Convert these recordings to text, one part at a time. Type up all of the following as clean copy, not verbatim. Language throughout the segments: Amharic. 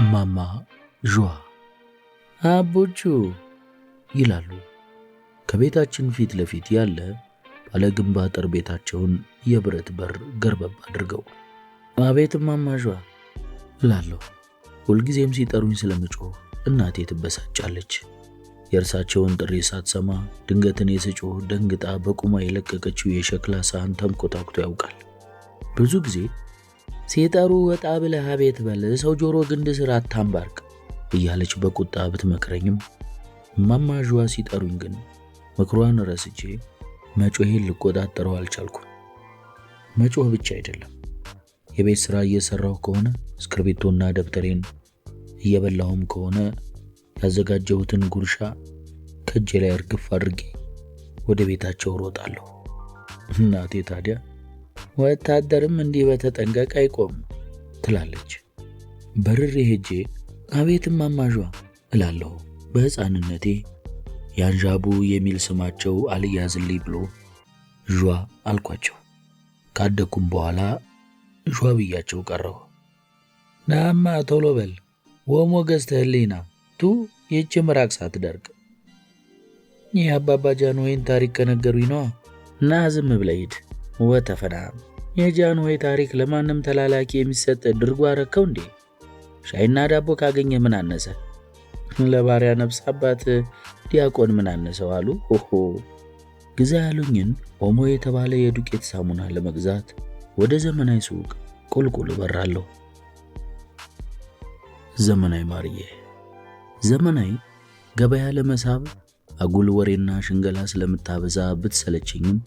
እማማ ዥዋ አቦቹ ይላሉ ከቤታችን ፊት ለፊት ያለ ባለ ግንብ አጥር ቤታቸውን የብረት በር ገርበብ አድርገው። አቤት እማማ ዥዋ እላለሁ። ሁልጊዜም ሲጠሩኝ ስለምጮህ እናቴ ትበሳጫለች። የእርሳቸውን ጥሪ ሳትሰማ ድንገት እኔ ስጮህ ደንግጣ በቁማ የለቀቀችው የሸክላ ሳህን ተንኮታኩቶ ያውቃል። ብዙ ጊዜ ሲጠሩ ወጣ ብለህ አቤት በል፣ ሰው ጆሮ ግንድ ስር አታንባርቅ እያለች በቁጣ ብትመክረኝም እማማ ዥዋ ሲጠሩኝ ግን ምክሯን ረስቼ መጮሄን ልቆጣጠረው አልቻልኩም። መጮህ ብቻ አይደለም፣ የቤት ሥራ እየሰራሁ ከሆነ እስክርቢቶና ደብተሬን እየበላሁም ከሆነ ያዘጋጀሁትን ጉርሻ ከእጄ ላይ እርግፍ አድርጌ ወደ ቤታቸው ሮጣለሁ። እናቴ ታዲያ ወታደርም እንዲህ በተጠንቀቅ አይቆም ትላለች። በርሬ ሄጄ አቤት እማማ ዥዋ እላለሁ። በሕፃንነቴ ያንዣቡ የሚል ስማቸው አልያዝልኝ ብሎ ዥዋ አልኳቸው። ካደኩም በኋላ ዥዋ ብያቸው ቀረሁ። ናማ ቶሎ በል ወሞ ገዝተህልኝና ቱ ይህች ምራቅ ሳትደርቅ። ይህ አባባ ጃንሆይን ታሪክ ከነገሩኝ ነዋ። እና ዝም ብለህ ሂድ ወተፈና። የጃንሆይ ታሪክ ለማንም ተላላኪ የሚሰጥ ድርጎ አረከው እንዴ? ሻይና ዳቦ ካገኘ ምን አነሰ? ለባሪያ ነፍስ አባት ዲያቆን ምን አነሰው አሉ። ሆሆ ግዛ ያሉኝን ኦሞ የተባለ የዱቄት ሳሙና ለመግዛት ወደ ዘመናዊ ሱቅ ቁልቁል በራለሁ። ዘመናዊ ማርዬ ዘመናዊ ገበያ ለመሳብ አጉል ወሬና ሽንገላ ስለምታበዛ ብትሰለችኝም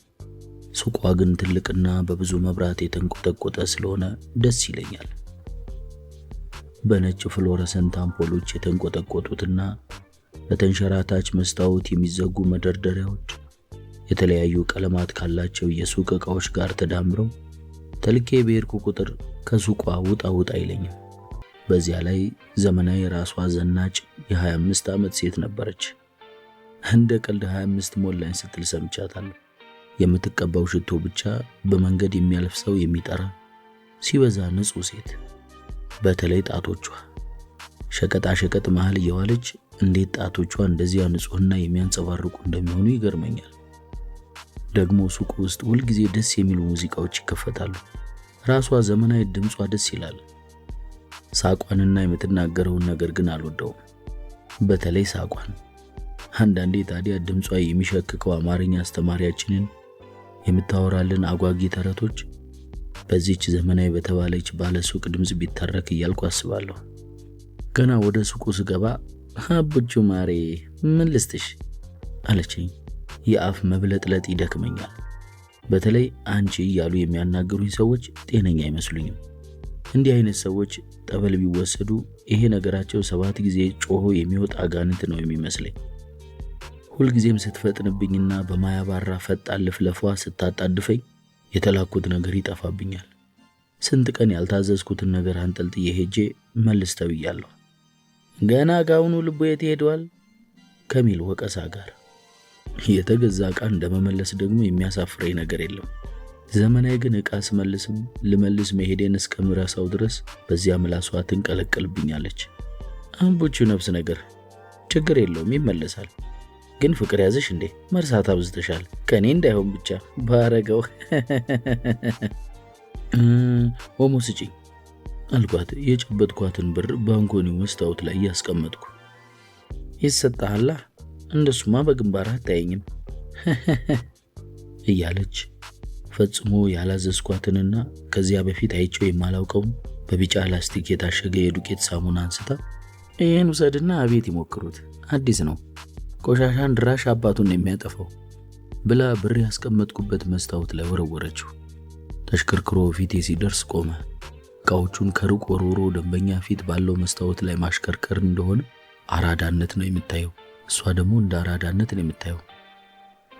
ሱቋ ግን ትልቅና በብዙ መብራት የተንቆጠቆጠ ስለሆነ ደስ ይለኛል። በነጭ ፍሎረሰንት አምፖሎች የተንቆጠቆጡትና በተንሸራታች መስታወት የሚዘጉ መደርደሪያዎች የተለያዩ ቀለማት ካላቸው የሱቅ ዕቃዎች ጋር ተዳምረው ተልኬ በሄድኩ ቁጥር ከሱቋ ውጣ ውጣ አይለኝም። በዚያ ላይ ዘመናዊ ራሷ ዘናጭ የ25 ዓመት ሴት ነበረች። እንደ ቀልድ 25 ሞላኝ ስትል ሰምቻታለሁ። የምትቀባው ሽቶ ብቻ በመንገድ የሚያልፍ ሰው የሚጠራ ሲበዛ ንጹሕ ሴት። በተለይ ጣቶቿ ሸቀጣ ሸቀጥ መሃል እየዋለች እንዴት ጣቶቿ እንደዚያ ንጹሕና የሚያንጸባርቁ እንደሚሆኑ ይገርመኛል። ደግሞ ሱቁ ውስጥ ሁልጊዜ ደስ የሚሉ ሙዚቃዎች ይከፈታሉ። ራሷ ዘመናዊ ድምጿ ደስ ይላል። ሳቋንና የምትናገረውን ነገር ግን አልወደውም። በተለይ ሳቋን። አንዳንዴ ታዲያ ድምጿ የሚሸክከው አማርኛ አስተማሪያችንን የምታወራልን አጓጊ ተረቶች በዚህች ዘመናዊ በተባለች ባለ ሱቅ ድምፅ ቢተረክ እያልኩ አስባለሁ። ገና ወደ ሱቁ ስገባ አቡቹ ማሬ ምን ልስጥሽ አለችኝ። የአፍ መብለጥለጥ ይደክመኛል። በተለይ አንቺ እያሉ የሚያናግሩኝ ሰዎች ጤነኛ አይመስሉኝም። እንዲህ አይነት ሰዎች ጠበል ቢወሰዱ ይሄ ነገራቸው 7 ጊዜ ጮሆ የሚወጣ አጋንንት ነው የሚመስለኝ። ሁልጊዜም ስትፈጥንብኝና በማያባራ ፈጣን ልፍለፏ ስታጣድፈኝ የተላኩት ነገር ይጠፋብኛል። ስንት ቀን ያልታዘዝኩትን ነገር አንጠልጥዬ ሄጄ መልስ ተብያለሁ። ገና ካሁኑ ልቦ የት ሄዷል ከሚል ወቀሳ ጋር። የተገዛ ዕቃ እንደመመለስ ደግሞ የሚያሳፍረኝ ነገር የለም። ዘመናዊ ግን ዕቃ ስመልስም ልመልስ መሄዴን እስከምረሳው ድረስ በዚያ ምላሷ ትንቀለቀልብኛለች። አምቦቹ ነፍስ ነገር ችግር የለውም ይመለሳል። ግን ፍቅር ያዘሽ እንዴ? መርሳት አብዝተሻል። ከኔ እንዳይሆን ብቻ ባረገው። ኦሞ ስጪኝ አልኳት። የጨበጥኳትን ብር ባንኮኒው መስታወት ላይ ያስቀመጥኩ። ይሰጣሃላ፣ እንደሱማ በግንባር አታየኝም እያለች ፈጽሞ ያላዘዝኳትንና ከዚያ በፊት አይቼው የማላውቀውን በቢጫ ላስቲክ የታሸገ የዱቄት ሳሙና አንስታ ይሄን ውሰድና አቤት ይሞክሩት፣ አዲስ ነው፣ ቆሻሻን ድራሽ አባቱን የሚያጠፋው ብላ ብር ያስቀመጥኩበት መስታወት ላይ ወረወረችው። ተሽከርክሮ ፊቴ ሲደርስ ቆመ። ዕቃዎቹን ከሩቅ ወርውሮ ደንበኛ ፊት ባለው መስታወት ላይ ማሽከርከር እንደሆነ አራዳነት ነው የምታየው። እሷ ደግሞ እንደ አራዳነት ነው የምታየው።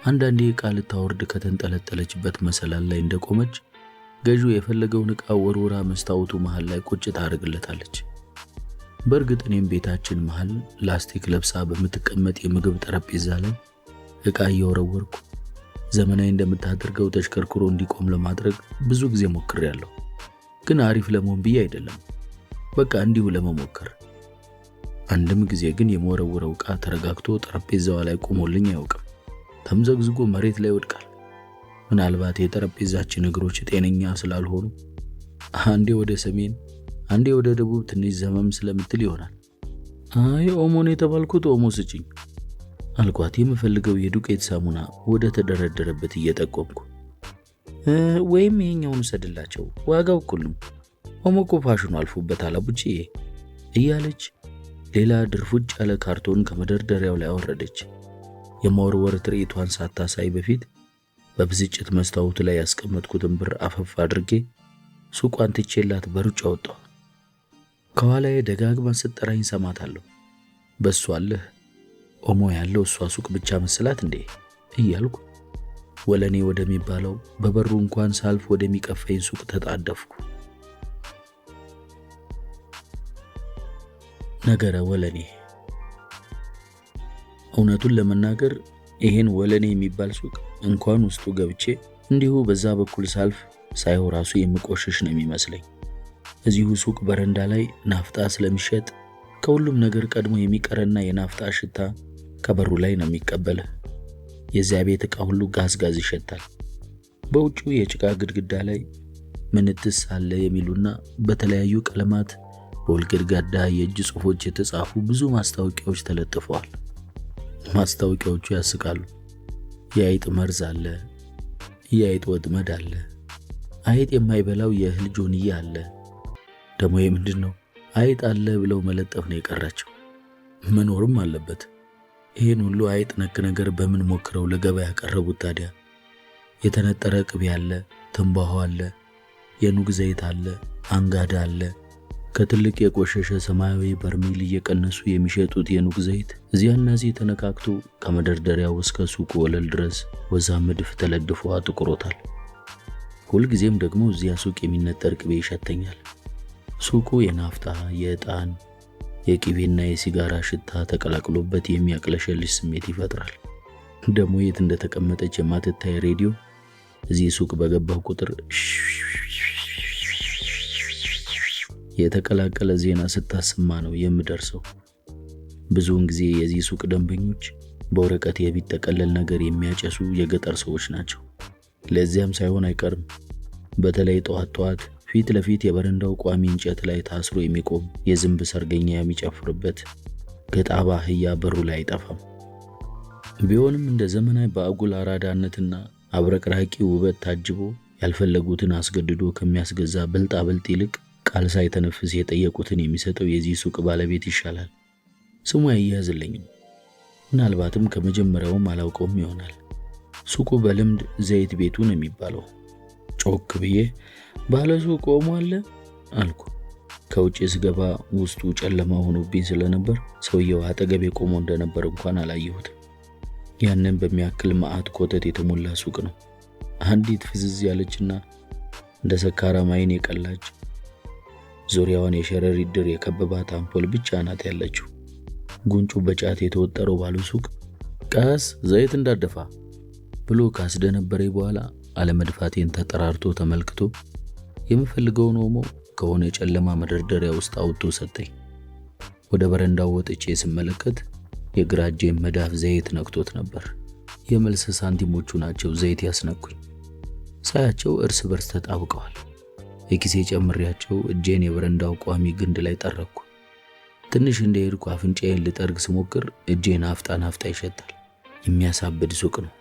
አንዳንዴ ዕቃ ልታወርድ ከተንጠለጠለችበት መሰላል ላይ እንደቆመች ገዢው የፈለገውን ዕቃ ወርውራ መስታወቱ መሃል ላይ ቁጭ ታደርግለታለች። በእርግጥ እኔም ቤታችን መሃል ላስቲክ ለብሳ በምትቀመጥ የምግብ ጠረጴዛ ላይ ዕቃ እየወረወርኩ ዘመናዊ እንደምታደርገው ተሽከርክሮ እንዲቆም ለማድረግ ብዙ ጊዜ ሞክሬያለሁ። ግን አሪፍ ለመሆን ብዬ አይደለም፣ በቃ እንዲሁ ለመሞከር። አንድም ጊዜ ግን የመወረወረው ዕቃ ተረጋግቶ ጠረጴዛው ላይ ቆሞልኝ አያውቅም። ተምዘግዝጎ መሬት ላይ ይወድቃል። ምናልባት የጠረጴዛችን እግሮች ጤነኛ ስላልሆኑ አንዴ ወደ ሰሜን አንዴ ወደ ደቡብ ትንሽ ዘመም ስለምትል ይሆናል። አይ ኦሞን የተባልኩት ኦሞ ስጭኝ አልኳት፣ የምፈልገው የዱቄት ሳሙና ወደ ተደረደረበት እየጠቆምኩ። ወይም ይሄኛውን ሰድላቸው፣ ዋጋው እኩል ነው። ኦሞ እኮ ፋሽኑ አልፎበታል አቡቼ እያለች ሌላ ድርፉጭ ያለ ካርቶን ከመደርደሪያው ላይ አወረደች። የማወርወር ትርኢቷን ሳታሳይ በፊት በብስጭት መስታወቱ ላይ ያስቀመጥኩትን ብር አፈፍ አድርጌ ሱቋን ትቼላት በሩጫ ወጣሁ። ከኋላዬ ደጋግማ ስትጠራኝ ሰማታለሁ። በሷ አለህ ኦሞ ያለው እሷ ሱቅ ብቻ መስላት እንዴ እያልኩ ወለኔ ወደሚባለው በበሩ እንኳን ሳልፍ ወደሚቀፈኝ ሱቅ ተጣደፍኩ። ነገረ ወለኔ። እውነቱን ለመናገር ይሄን ወለኔ የሚባል ሱቅ እንኳን ውስጡ ገብቼ እንዲሁ በዛ በኩል ሳልፍ ሳይው ራሱ የምቆሽሽ ነው የሚመስለኝ። እዚሁ ሱቅ በረንዳ ላይ ናፍጣ ስለሚሸጥ ከሁሉም ነገር ቀድሞ የሚቀርና የናፍጣ ሽታ ከበሩ ላይ ነው የሚቀበል። የዚያ ቤት ዕቃ ሁሉ ጋዝ ይሸታል። በውጭው የጭቃ ግድግዳ ላይ ምንትስ አለ የሚሉና በተለያዩ ቀለማት በወልገድጋዳ የእጅ ጽሑፎች የተጻፉ ብዙ ማስታወቂያዎች ተለጥፈዋል። ማስታወቂያዎቹ ያስቃሉ። የአይጥ መርዝ አለ፣ የአይጥ ወጥመድ አለ፣ አይጥ የማይበላው የእህል ጆንያ አለ። ደግሞ ምንድን ነው አይጥ አለ ብለው መለጠፍ ነው የቀራቸው። መኖርም አለበት። ይህን ሁሉ አይጥ ነክ ነገር በምን ሞክረው ለገበያ ያቀረቡት ታዲያ? የተነጠረ ቅቤ አለ፣ ትንባሆ አለ፣ የኑግ ዘይት አለ፣ አንጋዳ አለ። ከትልቅ የቆሸሸ ሰማያዊ በርሜል እየቀነሱ የሚሸጡት የኑግ ዘይት እዚያና እዚህ ተነካክቶ ከመደርደሪያው እስከ ሱቁ ወለል ድረስ ወዛ ምድፍ ተለድፎ አጥቁሮታል። ሁልጊዜም ደግሞ እዚያ ሱቅ የሚነጠር ቅቤ ይሸተኛል። ሱቁ የናፍጣ፣ የዕጣን፣ የቅቤና የሲጋራ ሽታ ተቀላቅሎበት የሚያቅለሸልሽ ስሜት ይፈጥራል። ደግሞ የት እንደተቀመጠች የማትታይ ሬዲዮ እዚህ ሱቅ በገባው ቁጥር የተቀላቀለ ዜና ስታሰማ ነው የምደርሰው። ብዙውን ጊዜ የዚህ ሱቅ ደንበኞች በወረቀት የሚጠቀለል ነገር የሚያጨሱ የገጠር ሰዎች ናቸው። ለዚያም ሳይሆን አይቀርም በተለይ ጠዋት ፊት ለፊት የበረንዳው ቋሚ እንጨት ላይ ታስሮ የሚቆም የዝንብ ሰርገኛ የሚጨፍርበት ገጣባ አህያ በሩ ላይ አይጠፋም። ቢሆንም እንደ ዘመናዊ በአጉል አራዳነትና አብረቅራቂ ውበት ታጅቦ ያልፈለጉትን አስገድዶ ከሚያስገዛ ብልጣብልጥ ይልቅ ቃል ሳይተነፍስ የጠየቁትን የሚሰጠው የዚህ ሱቅ ባለቤት ይሻላል። ስሙ አይያዝልኝም። ምናልባትም ከመጀመሪያውም አላውቀውም ይሆናል። ሱቁ በልምድ ዘይት ቤቱ ነው የሚባለው። ጮክ ብዬ ባለ ሱቅ ኦሞ አለ አልኩ። ከውጭ ስገባ ውስጡ ጨለማ ሆኖብኝ ስለነበር ሰውየው አጠገቤ ቆሞ እንደነበር እንኳን አላየሁትም። ያንን በሚያክል መዓት ኮተት የተሞላ ሱቅ ነው። አንዲት ፍዝዝ ያለችና እንደ ሰካራም ዓይን የቀላች ዙሪያዋን የሸረሪት ድር የከበባት አምፖል ብቻ ናት ያለችው። ጉንጩ በጫት የተወጠረው ባለ ሱቅ ቀስ ዘይት እንዳደፋ ብሎ ካስደነበረኝ በኋላ አለመድፋቴን ተጠራርቶ ተመልክቶ የምፈልገውን ኦሞ ከሆነ ጨለማ መደርደሪያ ውስጥ አውጥቶ ሰጠኝ። ወደ በረንዳው ወጥቼ ስመለከት የግራ እጄን መዳፍ ዘይት ነክቶት ነበር። የመልስ ሳንቲሞቹ ናቸው ዘይት ያስነኩኝ። ሳያቸው እርስ በርስ ተጣብቀዋል። የኪሴ ጨምሬያቸው እጄን የበረንዳው ቋሚ ግንድ ላይ ጠረኩ። ትንሽ እንደሄድኩ አፍንጫዬን ልጠርግ ስሞክር እጄን ናፍጣ ይሸታል። የሚያሳብድ ሱቅ ነው።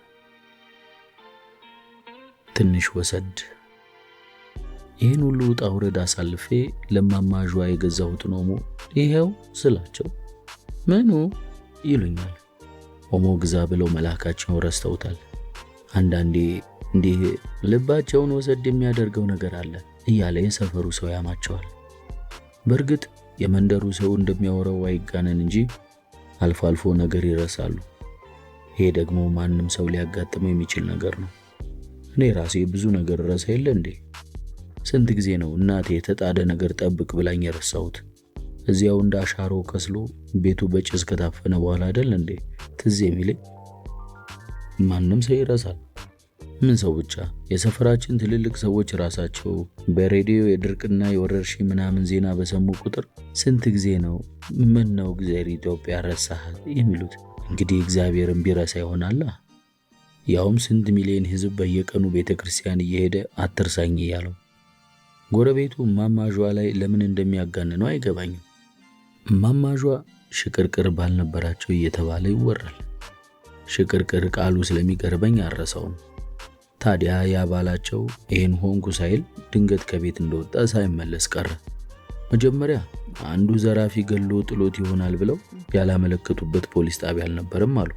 ትንሽ ወሰድ። ይህን ሁሉ ውጣ ውረድ አሳልፌ ለማማጇ የገዛሁትን ኦሞ ይሄው ስላቸው ምኑ ይሉኛል። ኦሞ ግዛ ብለው መላካቸውን ረስተውታል። አንዳንዴ እንዲህ ልባቸውን ወሰድ የሚያደርገው ነገር አለ እያለ የሰፈሩ ሰው ያማቸዋል። በእርግጥ የመንደሩ ሰው እንደሚያወራው አይጋነን እንጂ አልፎ አልፎ ነገር ይረሳሉ። ይሄ ደግሞ ማንም ሰው ሊያጋጥመው የሚችል ነገር ነው። እኔ ራሴ ብዙ ነገር ረሳ የለ እንዴ? ስንት ጊዜ ነው እናቴ የተጣደ ነገር ጠብቅ ብላኝ የረሳሁት? እዚያው እንደ አሻሮ ከስሎ ቤቱ በጭስ ከታፈነ በኋላ አይደል እንዴ ትዝ የሚለኝ? ማንም ሰው ይረሳል። ምን ሰው ብቻ፣ የሰፈራችን ትልልቅ ሰዎች ራሳቸው በሬዲዮ የድርቅና የወረርሽኝ ምናምን ዜና በሰሙ ቁጥር ስንት ጊዜ ነው ምን ነው እግዚአብሔር ኢትዮጵያ ረሳሃት የሚሉት። እንግዲህ እግዚአብሔርን ቢረሳ ይሆናላ። ያውም ስንት ሚሊዮን ሕዝብ በየቀኑ ቤተክርስቲያን እየሄደ አትርሳኝ እያለው። ጎረቤቱ ማማጇ ላይ ለምን እንደሚያጋንነው አይገባኝም። ማማጇ ሽቅርቅር ባልነበራቸው እየተባለ ይወራል። ሽቅርቅር ቃሉ ስለሚቀርበኝ አረሰውም። ታዲያ ያባላቸው ይሄን ሆንኩ ሳይል ድንገት ከቤት እንደወጣ ሳይመለስ ቀረ። መጀመሪያ አንዱ ዘራፊ ገሎ ጥሎት ይሆናል ብለው ያላመለከቱበት ፖሊስ ጣቢያ አልነበረም አሉ።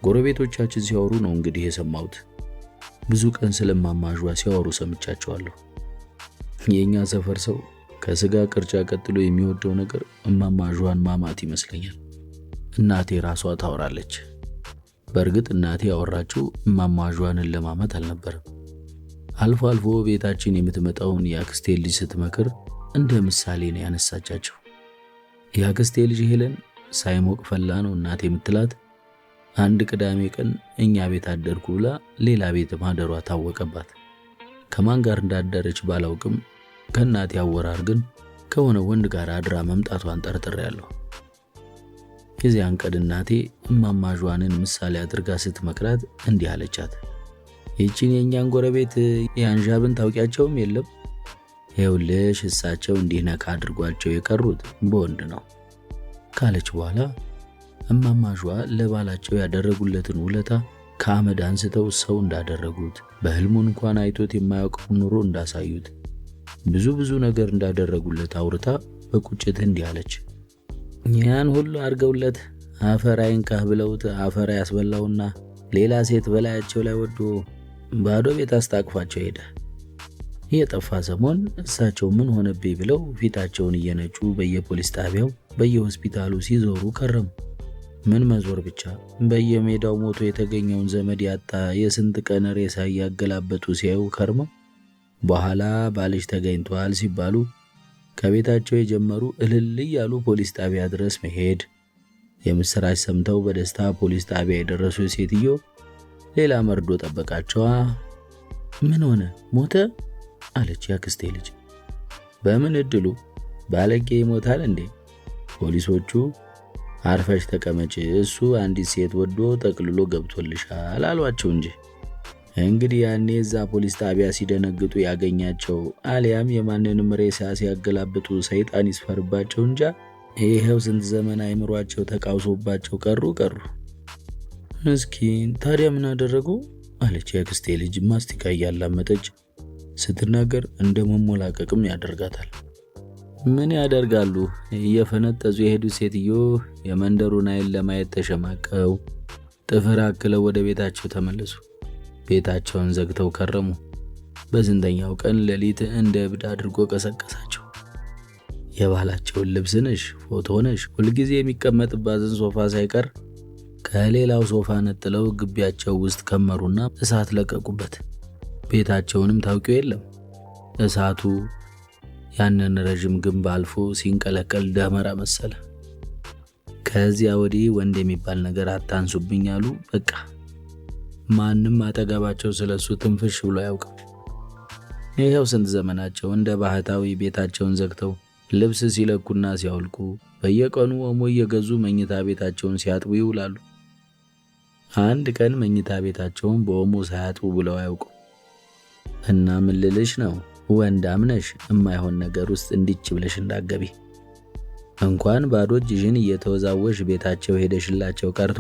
ጎረቤቶቻችን ሲያወሩ ነው እንግዲህ የሰማሁት። ብዙ ቀን ስለማማጇ ሲያወሩ ሰምቻቸዋለሁ። የኛ ሰፈር ሰው ከስጋ ቅርጫ ቀጥሎ የሚወደው ነገር ማማጇን ማማት ይመስለኛል። እናቴ ራሷ ታወራለች። በእርግጥ እናቴ ያወራችው ማማጇንን ለማማት አልነበረም። አልፎ አልፎ ቤታችን የምትመጣውን የአክስቴ ልጅ ስትመክር እንደ ምሳሌ ነው ያነሳቻቸው። የአክስቴ ልጅ ሄለን ሳይሞቅ ፈላ ነው እናቴ የምትላት። አንድ ቅዳሜ ቀን እኛ ቤት አደርኩ ብላ ሌላ ቤት ማደሯ ታወቀባት። ከማን ጋር እንዳደረች ባላውቅም ከእናቴ አወራር ግን ከሆነ ወንድ ጋር አድራ መምጣቷን ጠርጥሬያለሁ። የዚያን ቀን እናቴ ማማጇንን ምሳሌ አድርጋ ስትመክራት እንዲህ አለቻት። ይቺን የኛን ጎረቤት የአንዣብን ታውቂያቸውም የለም? ይኸውልሽ እሳቸው እንዲህ ነካ አድርጓቸው የቀሩት በወንድ ነው ካለች በኋላ ማማጇ ለባላቸው ያደረጉለትን ውለታ ከአመድ አንስተው ሰው እንዳደረጉት፣ በህልሙ እንኳን አይቶት የማያውቀው ኑሮ እንዳሳዩት፣ ብዙ ነገር እንዳደረጉለት አውርታ በቁጭት እንዲህ አለች። ያን ሁሉ አርገውለት አፈር አይንካህ ብለውት አፈር ያስበላውና ሌላ ሴት በላያቸው ላይ ወዶ ባዶ ቤት አስታቅፏቸው ሄደ። የጠፋ ሰሞን እሳቸው ምን ሆነብኝ ብለው ፊታቸውን እየነጩ በየፖሊስ ጣቢያው በየሆስፒታሉ ሲዞሩ ከረሙ። ምን መዞር ብቻ፣ በየሜዳው ሞቶ የተገኘውን ዘመድ ያጣ የስንት ቀን ሬሳ እያገላበጡ ሲያዩ ከርመው በኋላ ባልሽ ተገኝቷል ሲባሉ ከቤታቸው የጀመሩ እልል እያሉ ፖሊስ ጣቢያ ድረስ መሄድ። የምስራች ሰምተው በደስታ ፖሊስ ጣቢያ የደረሱ ሴትዮ ሌላ መርዶ ጠበቃቸዋ። ምን ሆነ ሞተ አለች ያክስቴ ልጅ። በምን እድሉ ባለጌ ይሞታል እንዴ? ፖሊሶቹ አርፈሽ ተቀመጭ፣ እሱ አንዲት ሴት ወዶ ጠቅልሎ ገብቶልሻል አሏቸው እንጂ። እንግዲህ ያኔ እዛ ፖሊስ ጣቢያ ሲደነግጡ ያገኛቸው አሊያም የማንንም ሬሳ ሲያገላብጡ ሰይጣን ይስፈርባቸው እንጃ ይሄው ስንት ዘመን አይምሯቸው ተቃውሶባቸው ቀሩ። ምስኪን ታዲያ ምን አደረጉ አለች ያክስቴ ልጅ ማስቲካ እያላመጠች። ስትናገር እንደ መሞላቀቅም ያደርጋታል። ምን ያደርጋሉ? እየፈነጠዙ የሄዱ ሴትዮ የመንደሩን አይን ለማየት ተሸማቀው ጥፍር አክለው ወደ ቤታቸው ተመለሱ። ቤታቸውን ዘግተው ከረሙ። በስንተኛው ቀን ሌሊት እንደ እብድ አድርጎ ቀሰቀሳቸው። የባላቸውን ልብስ ነሽ፣ ፎቶ ነሽ፣ ሁልጊዜ የሚቀመጥባትን ሶፋ ሳይቀር ከሌላው ሶፋ ነጥለው ግቢያቸው ውስጥ ከመሩና እሳት ለቀቁበት። ቤታቸውንም ታውቂው የለም። እሳቱ ያንን ረዥም ግንብ አልፎ ሲንቀለቀል ደመራ መሰለ። ከዚያ ወዲህ ወንድ የሚባል ነገር አታንሱብኝ አሉ። በቃ ማንም አጠገባቸው ስለሱ ትንፍሽ ብሎ አያውቅም። ይሄው ስንት ዘመናቸው እንደ ባህታዊ ቤታቸውን ዘግተው ልብስ ሲለኩና ሲያውልቁ በየቀኑ ኦሞ እየገዙ መኝታ ቤታቸውን ሲያጥቡ ይውላሉ። አንድ ቀን መኝታ ቤታቸውን በኦሞ ሳያጥቡ ብለው አያውቁም። እና ምን ልልሽ ነው ወንድ አምነሽ የማይሆን ነገር ውስጥ እንዲች ብለሽ እንዳገቢ። እንኳን ባዶ እጅሽን እየተወዛወሽ ቤታቸው ሄደሽላቸው ቀርቶ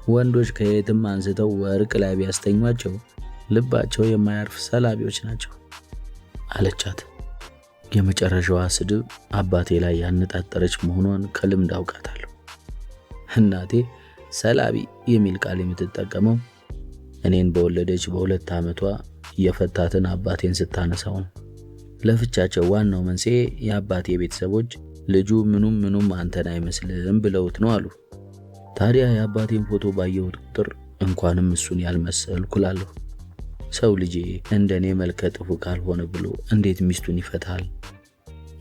ወንዶች ከየትም አንስተው ወርቅ ላይ ቢያስተኟቸው ልባቸው የማያርፍ ሰላቢዎች ናቸው አለቻት። የመጨረሻዋ ስድብ አባቴ ላይ ያነጣጠረች መሆኗን ከልምድ አውቃታለሁ። እናቴ ሰላቢ የሚል ቃል የምትጠቀመው እኔን በወለደች በ2 ዓመቷ የፈታትን አባቴን ስታነሳው ነው። ለፍቻቸው ዋናው መንስኤ የአባቴ ቤተሰቦች ልጁ ምኑም አንተን አይመስልም ብለውት ነው አሉ። ታዲያ የአባቴን ፎቶ ባየሁት ቁጥር እንኳንም እሱን ያልመሰልኩ እላለሁ። ሰው ልጄ እንደኔ መልከ ጥፉ ካልሆነ ብሎ እንዴት ሚስቱን ይፈታል?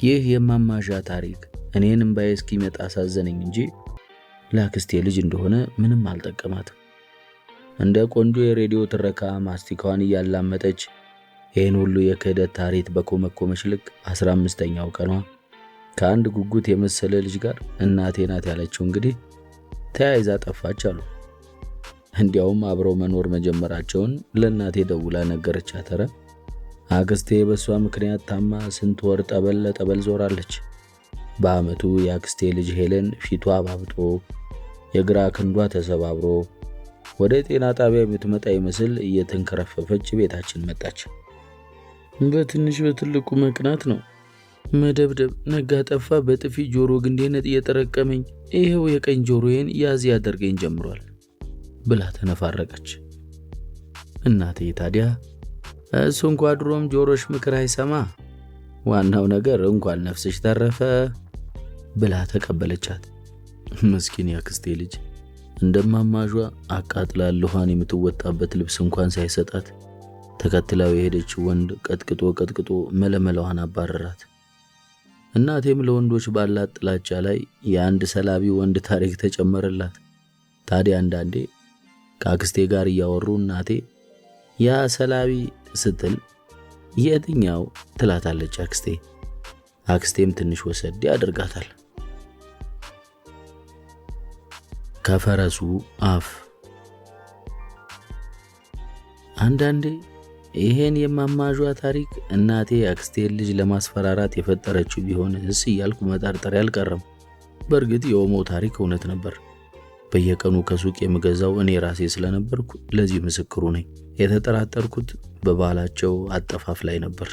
ይህ የማማዣ ታሪክ እኔን እምባዬ እስኪመጣ አሳዘነኝ እንጂ ለአክስቴ ልጅ እንደሆነ ምንም አልጠቀማትም። እንደ ቆንጆ የሬዲዮ ትረካ ማስቲካዋን እያላመጠች ይህን ሁሉ የክህደት ታሪክ በኮመኮመች ልክ 15ኛው ቀኗ ከአንድ ጉጉት የመሰለ ልጅ ጋር እናቴ ናት ያለችው እንግዲህ ተያይዛ ጠፋች አሉ። እንዲያውም አብረው መኖር መጀመራቸውን ለእናቴ ደውላ ነገረቻት። ኧረ አክስቴ በሷ ምክንያት ታማ ስንት ወር ጠበል ዞራለች። በአመቱ የአክስቴ ልጅ ሄለን ፊቷ አባብጦ የግራ ክንዷ ተሰባብሮ ወደ ጤና ጣቢያ የምትመጣ ይመስል እየተንከረፈፈች ቤታችን መጣች። በትንሽ በትልቁ መቅናት ነው መደብደብ፣ ነጋ ጠፋ በጥፊ ጆሮ ግንዴን እየጠረቀመኝ ይሄው የቀኝ ጆሮዬን ያዝ ያደርገኝ ጀምሯል ብላ ተነፋረቀች። እናቴ ታዲያ እሱ እንኳን ድሮም ጆሮሽ ምክር አይሰማ፣ ዋናው ነገር እንኳን ነፍስሽ ተረፈ ብላ ተቀበለቻት። ምስኪን ያክስቴ ልጅ እንደማማጇ አቃጥላልኋን የምትወጣበት ልብስ እንኳን ሳይሰጣት ተከትላው የሄደች ወንድ ቀጥቅጦ መለመላዋን አባረራት። እናቴም ለወንዶች ባላት ጥላቻ ላይ የአንድ ሰላቢ ወንድ ታሪክ ተጨመረላት። ታዲያ አንዳንዴ ከአክስቴ ጋር እያወሩ እናቴ ያ ሰላቢ ስትል የትኛው ትላታለች አክስቴ። አክስቴም ትንሽ ወሰድ ያደርጋታል። ከፈረሱ አፍ። አንዳንዴ ይሄን የማማጇ ታሪክ እናቴ አክስቴን ልጅ ለማስፈራራት የፈጠረችው ቢሆንስ እያልኩ መጠርጠር ያልቀረም። በእርግጥ የኦሞ ታሪክ እውነት ነበር። በየቀኑ ከሱቅ የምገዛው እኔ ራሴ ስለነበርኩ ለዚህ ምስክሩ ነኝ። የተጠራጠርኩት በባላቸው አጠፋፍ ላይ ነበር።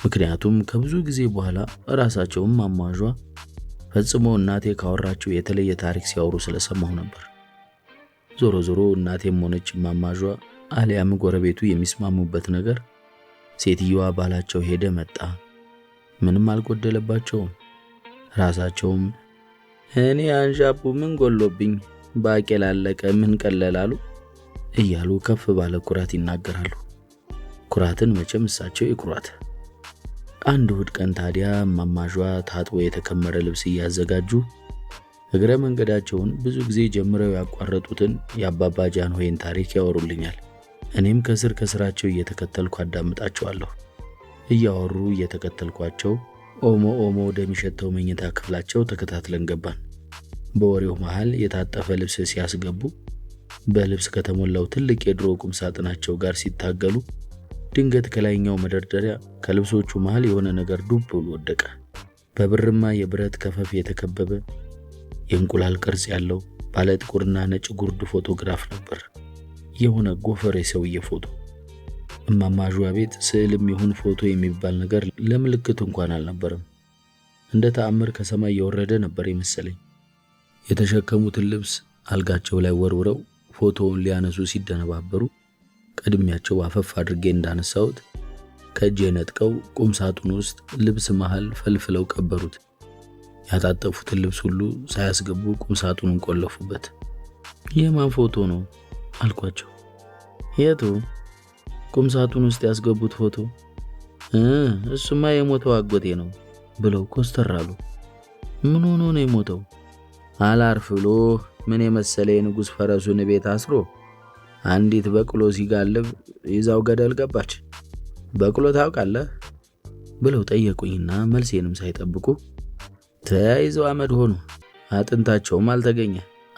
ምክንያቱም ከብዙ ጊዜ በኋላ ራሳቸውም ማማጇ ፈጽሞ እናቴ ካወራቸው የተለየ ታሪክ ሲያወሩ ስለሰማሁ ነበር። ዞሮ ዞሮ እናቴም ሆነች ማማጇ አሊያም ጎረቤቱ የሚስማሙበት ነገር ሴትየዋ ባላቸው ሄደ መጣ ምንም አልጎደለባቸውም። ራሳቸውም እኔ አንዣቡ ምን ጎሎብኝ ባቄላ አለቀ ምን ቀለላሉ እያሉ ከፍ ባለ ኩራት ይናገራሉ። ኩራትን መቼም እሳቸው ይኩራት። አንድ እሑድ ቀን ታዲያ ማማጇ ታጥቦ የተከመረ ልብስ እያዘጋጁ እግረ መንገዳቸውን ብዙ ጊዜ ጀምረው ያቋረጡትን የአባባ ጃንሆይን ታሪክ ያወሩልኛል። እኔም ከስራቸው እየተከተልኩ አዳምጣቸዋለሁ። እያወሩ እየተከተልኳቸው ኦሞ ወደሚሸተው መኝታ ክፍላቸው ተከታትለን ገባን። በወሬው መሃል የታጠፈ ልብስ ሲያስገቡ በልብስ ከተሞላው ትልቅ የድሮ ቁም ሳጥናቸው ጋር ሲታገሉ ድንገት ከላይኛው መደርደሪያ ከልብሶቹ መሃል የሆነ ነገር ዱብ ብሎ ወደቀ። በብርማ የብረት ከፈፍ የተከበበ የእንቁላል ቅርጽ ያለው ባለ ጥቁርና ነጭ ጉርድ ፎቶግራፍ ነበር። የሆነ ጎፈሬ ሰውዬ ፎቶ። እማማጇ ቤት ስዕልም ይሁን ፎቶ የሚባል ነገር ለምልክት እንኳን አልነበረም። እንደ ተአምር ከሰማይ የወረደ ነበር የመሰለኝ። የተሸከሙትን ልብስ አልጋቸው ላይ ወርውረው ፎቶውን ሊያነሱ ሲደነባበሩ ቀድሚያቸው አፈፍ አድርጌ እንዳነሳሁት ከእጄ ነጥቀው ቁም ሳጥኑ ውስጥ ልብስ መሃል ፈልፍለው ቀበሩት። ያጣጠፉትን ልብስ ሁሉ ሳያስገቡ ቁም ሳጥኑን ቆለፉበት። የማን ፎቶ ነው አልኳቸው። የቱ? ቁም ሳጥኑ ውስጥ ያስገቡት ፎቶ? እሱማ የሞተው አጎቴ ነው ብለው ኮስተር አሉ። ምን ሆኖ ነው የሞተው? አላርፍ ብሎ ምን የመሰለ የንጉሥ ፈረሱን ቤት አስሮ አንዲት በቅሎ ሲጋልብ ይዛው ገደል ገባች። በቅሎ ታውቃለህ ብለው ጠየቁኝና መልሴንም ሳይጠብቁ ተያይዘው አመድ ሆኑ። አጥንታቸውም አልተገኘ።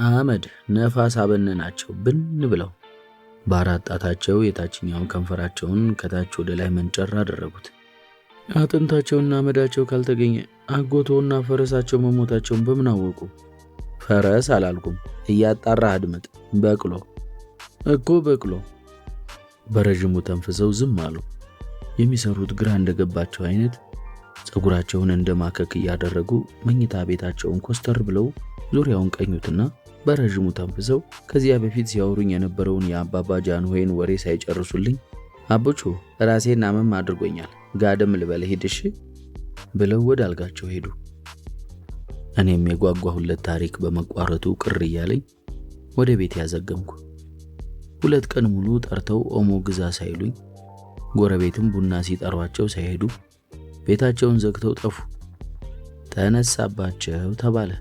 አመድ ነፋስ አበነናቸው ብን ብለው። በአራት ጣታቸው የታችኛውን ከንፈራቸውን ከታች ወደ ላይ መንጨር አደረጉት። አጥንታቸውና አመዳቸው ካልተገኘ አጎቶና ፈረሳቸው መሞታቸውን በምን አወቁ? ፈረስ አላልኩም፣ እያጣራህ አድመጥ። በቅሎ እኮ በቅሎ። በረዥሙ ተንፍሰው ዝም አሉ። የሚሰሩት ግራ እንደገባቸው አይነት ጸጉራቸውን እንደማከክ እያደረጉ መኝታ ቤታቸውን ኮስተር ብለው ዙሪያውን ቀኙትና በረዥሙ ተንፍሰው ከዚያ በፊት ሲያወሩኝ የነበረውን የአባባ ጃንሆይን ወሬ ሳይጨርሱልኝ አቡቹ ራሴን አመም አድርጎኛል ጋደም ልበል ሄድሽ ብለው ወደ አልጋቸው ሄዱ። እኔም የጓጓሁለት ታሪክ በመቋረጡ ቅር እያለኝ ወደ ቤት ያዘገምኩ። 2 ቀን ሙሉ ጠርተው ኦሞ ግዛ ሳይሉኝ ጎረቤትም ቡና ሲጠሯቸው ሳይሄዱ ቤታቸውን ዘግተው ጠፉ። ተነሳባቸው ተባለ።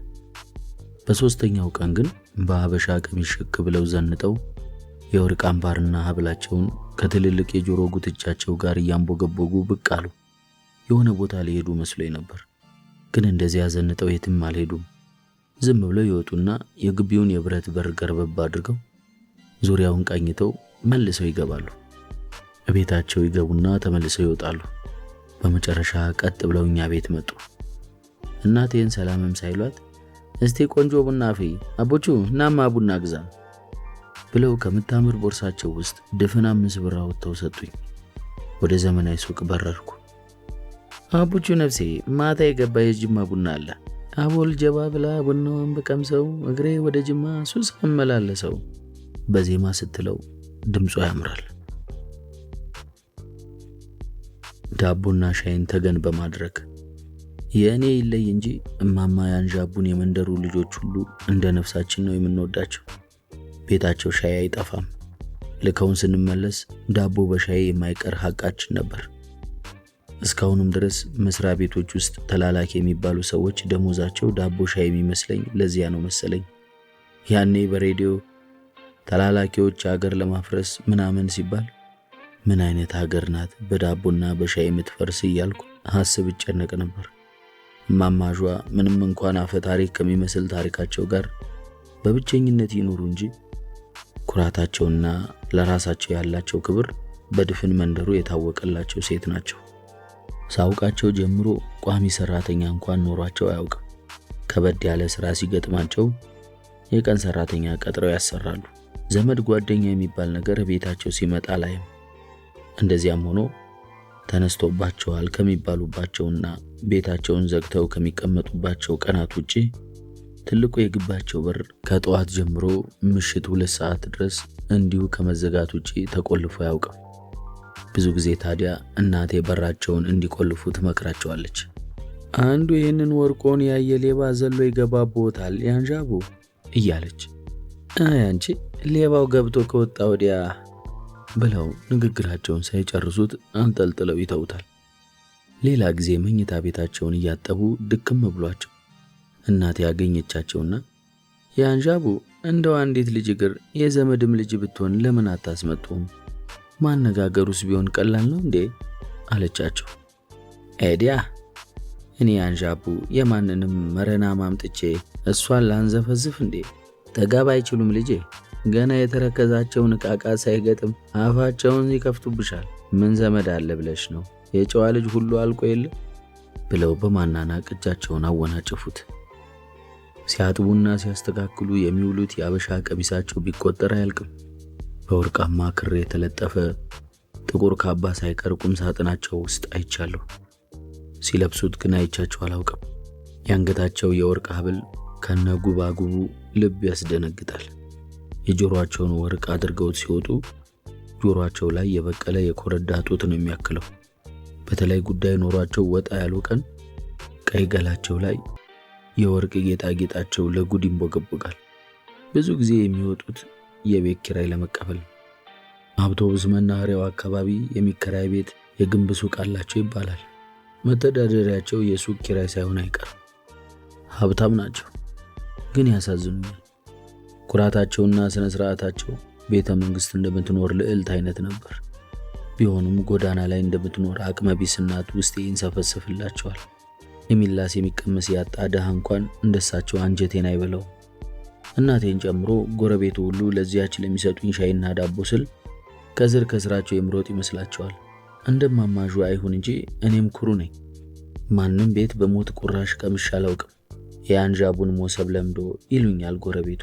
በ3ኛው ቀን ግን በአበሻ ቀሚስ ሽክ ብለው ዘንጠው የወርቅ አምባርና ሀብላቸውን ከትልልቅ የጆሮ ጉትቻቸው ጋር እያንቦገቦጉ ብቅ አሉ። የሆነ ቦታ ሊሄዱ መስሎኝ ነበር፣ ግን እንደዚያ ዘንጠው የትም አልሄዱም። ዝም ብለው ይወጡና የግቢውን የብረት በር ገርበብ አድርገው ዙሪያውን ቃኝተው መልሰው ይገባሉ። ቤታቸው ይገቡና ተመልሰው ይወጣሉ። በመጨረሻ ቀጥ ብለው እኛ ቤት መጡ። እናቴን ሰላምም ሳይሏት እስቲ ቆንጆ ቡና አፍይ አቦቹ ናማ ቡና ግዛ ብለው ከምታምር ቦርሳቸው ውስጥ ድፍን 5 ብር አውጥተው ሰጡኝ። ወደ ዘመናዊ ሱቅ በረርኩ። አቦቹ ነፍሴ ማታ የገባ የጅማ ቡና አለ፣ አቦል ጀባ ብላ ቡናዋን በቀምሰው እግሬ ወደ ጅማ ሱስ አመላለሰው በዜማ ስትለው ድምጿ ያምራል። ዳቦና ሻይን ተገን በማድረግ የእኔ ይለይ እንጂ እማማ ያንዣቡን የመንደሩ ልጆች ሁሉ እንደ ነፍሳችን ነው የምንወዳቸው። ቤታቸው ሻይ አይጠፋም። ልከውን ስንመለስ ዳቦ በሻይ የማይቀር ሐቃችን ነበር። እስካሁንም ድረስ መስሪያ ቤቶች ውስጥ ተላላኪ የሚባሉ ሰዎች ደሞዛቸው ዳቦ ሻይ የሚመስለኝ ለዚያ ነው መሰለኝ። ያኔ በሬዲዮ ተላላኪዎች ሀገር ለማፍረስ ምናምን ሲባል ምን አይነት ሀገር ናት በዳቦና በሻይ የምትፈርስ እያልኩ ሐሳብ እጨነቅ ነበር። ማማጇ ምንም እንኳን አፈ ታሪክ ከሚመስል ታሪካቸው ጋር በብቸኝነት ይኖሩ እንጂ ኩራታቸውና ለራሳቸው ያላቸው ክብር በድፍን መንደሩ የታወቀላቸው ሴት ናቸው። ሳውቃቸው ጀምሮ ቋሚ ሰራተኛ እንኳን ኖሯቸው አያውቅም። ከበድ ያለ ስራ ሲገጥማቸው የቀን ሰራተኛ ቀጥረው ያሰራሉ። ዘመድ ጓደኛ የሚባል ነገር ቤታቸው ሲመጣ ላይም። እንደዚያም ሆኖ ተነስቶባቸዋል ከሚባሉባቸውና ቤታቸውን ዘግተው ከሚቀመጡባቸው ቀናት ውጪ ትልቁ የግባቸው በር ከጠዋት ጀምሮ ምሽት 2 ሰዓት ድረስ እንዲሁ ከመዘጋት ውጪ ተቆልፎ አያውቅም። ብዙ ጊዜ ታዲያ እናቴ በራቸውን እንዲቆልፉ ትመክራቸዋለች። አንዱ ይህንን ወርቆን ያየ ሌባ ዘሎ ይገባቦታል ያንዣቡ እያለች አንቺ ሌባው ገብቶ ከወጣ ወዲያ ብለው ንግግራቸውን ሳይጨርሱት አንጠልጥለው ይተውታል። ሌላ ጊዜ መኝታ ቤታቸውን እያጠቡ ድክም ብሏቸው እናቴ ያገኘቻቸውና ያንዣቡ እንደው አንዲት ልጅ እግር የዘመድም ልጅ ብትሆን ለምን አታስመጡም? ማነጋገሩስ ቢሆን ቀላል ነው እንዴ አለቻቸው። ኤዲያ እኔ ያንዣቡ የማንንም መረና ማምጥቼ እሷን ላንዘፈዝፍ እንዴ? ተጋባ አይችሉም ልጄ፣ ገና የተረከዛቸውን ዕቃቃ ሳይገጥም አፋቸውን ይከፍቱብሻል። ምን ዘመድ አለ ብለሽ ነው? የጨዋ ልጅ ሁሉ አልቆ የለ ብለው በማናናቅ እጃቸውን አወናጭፉት። ሲያጥቡና ሲያስተካክሉ የሚውሉት የአበሻ ቀሚሳቸው ቢቆጠር አያልቅም። በወርቃማ ክር የተለጠፈ ጥቁር ካባ ሳይቀር ቁም ሳጥናቸው ውስጥ አይቻለሁ። ሲለብሱት ግን አይቻቸው አላውቅም። የአንገታቸው የወርቅ ሐብል ከነጉባጉቡ ልብ ያስደነግጣል። የጆሮአቸውን ወርቅ አድርገው ሲወጡ ጆሮአቸው ላይ የበቀለ የኮረዳ ጡት ነው የሚያክለው። በተለይ ጉዳይ ኖሯቸው ወጣ ያሉ ቀን ቀይ ገላቸው ላይ የወርቅ ጌጣጌጣቸው ለጉድ ይንቦገቦጋል። ብዙ ጊዜ የሚወጡት የቤት ኪራይ ለመቀበል ነው። አውቶቡስ መናኸሪያው አካባቢ የሚከራይ ቤት የግንብ ሱቅ አላቸው ይባላል። መተዳደሪያቸው የሱቅ ኪራይ ሳይሆን አይቀርም። ሀብታም ናቸው፣ ግን ያሳዝኑኛል። ኩራታቸውና ስነ ስርዓታቸው ቤተ መንግስት እንደምትኖር ልዕልት አይነት ነበር። ቢሆኑም ጎዳና ላይ እንደምትኖር አቅመ ቢስ እናት ውስጤ ይንሰፈሰፍላቸዋል። የሚላስ የሚቀመስ ያጣ ድሃ እንኳን እንደሳቸው አንጀቴን አይበለው። እናቴን ጨምሮ ጎረቤቱ ሁሉ ለዚያች ለሚሰጡኝ ሻይና ዳቦ ስል ከስራቸው የምሮጥ ይመስላቸዋል። እንደማማዡ አይሁን እንጂ እኔም ኩሩ ነኝ። ማንም ቤት በሞት ቁራሽ ቀምሼ አላውቅም። የአንዣቡን ሞሰብ ለምዶ ይሉኛል ጎረቤቱ።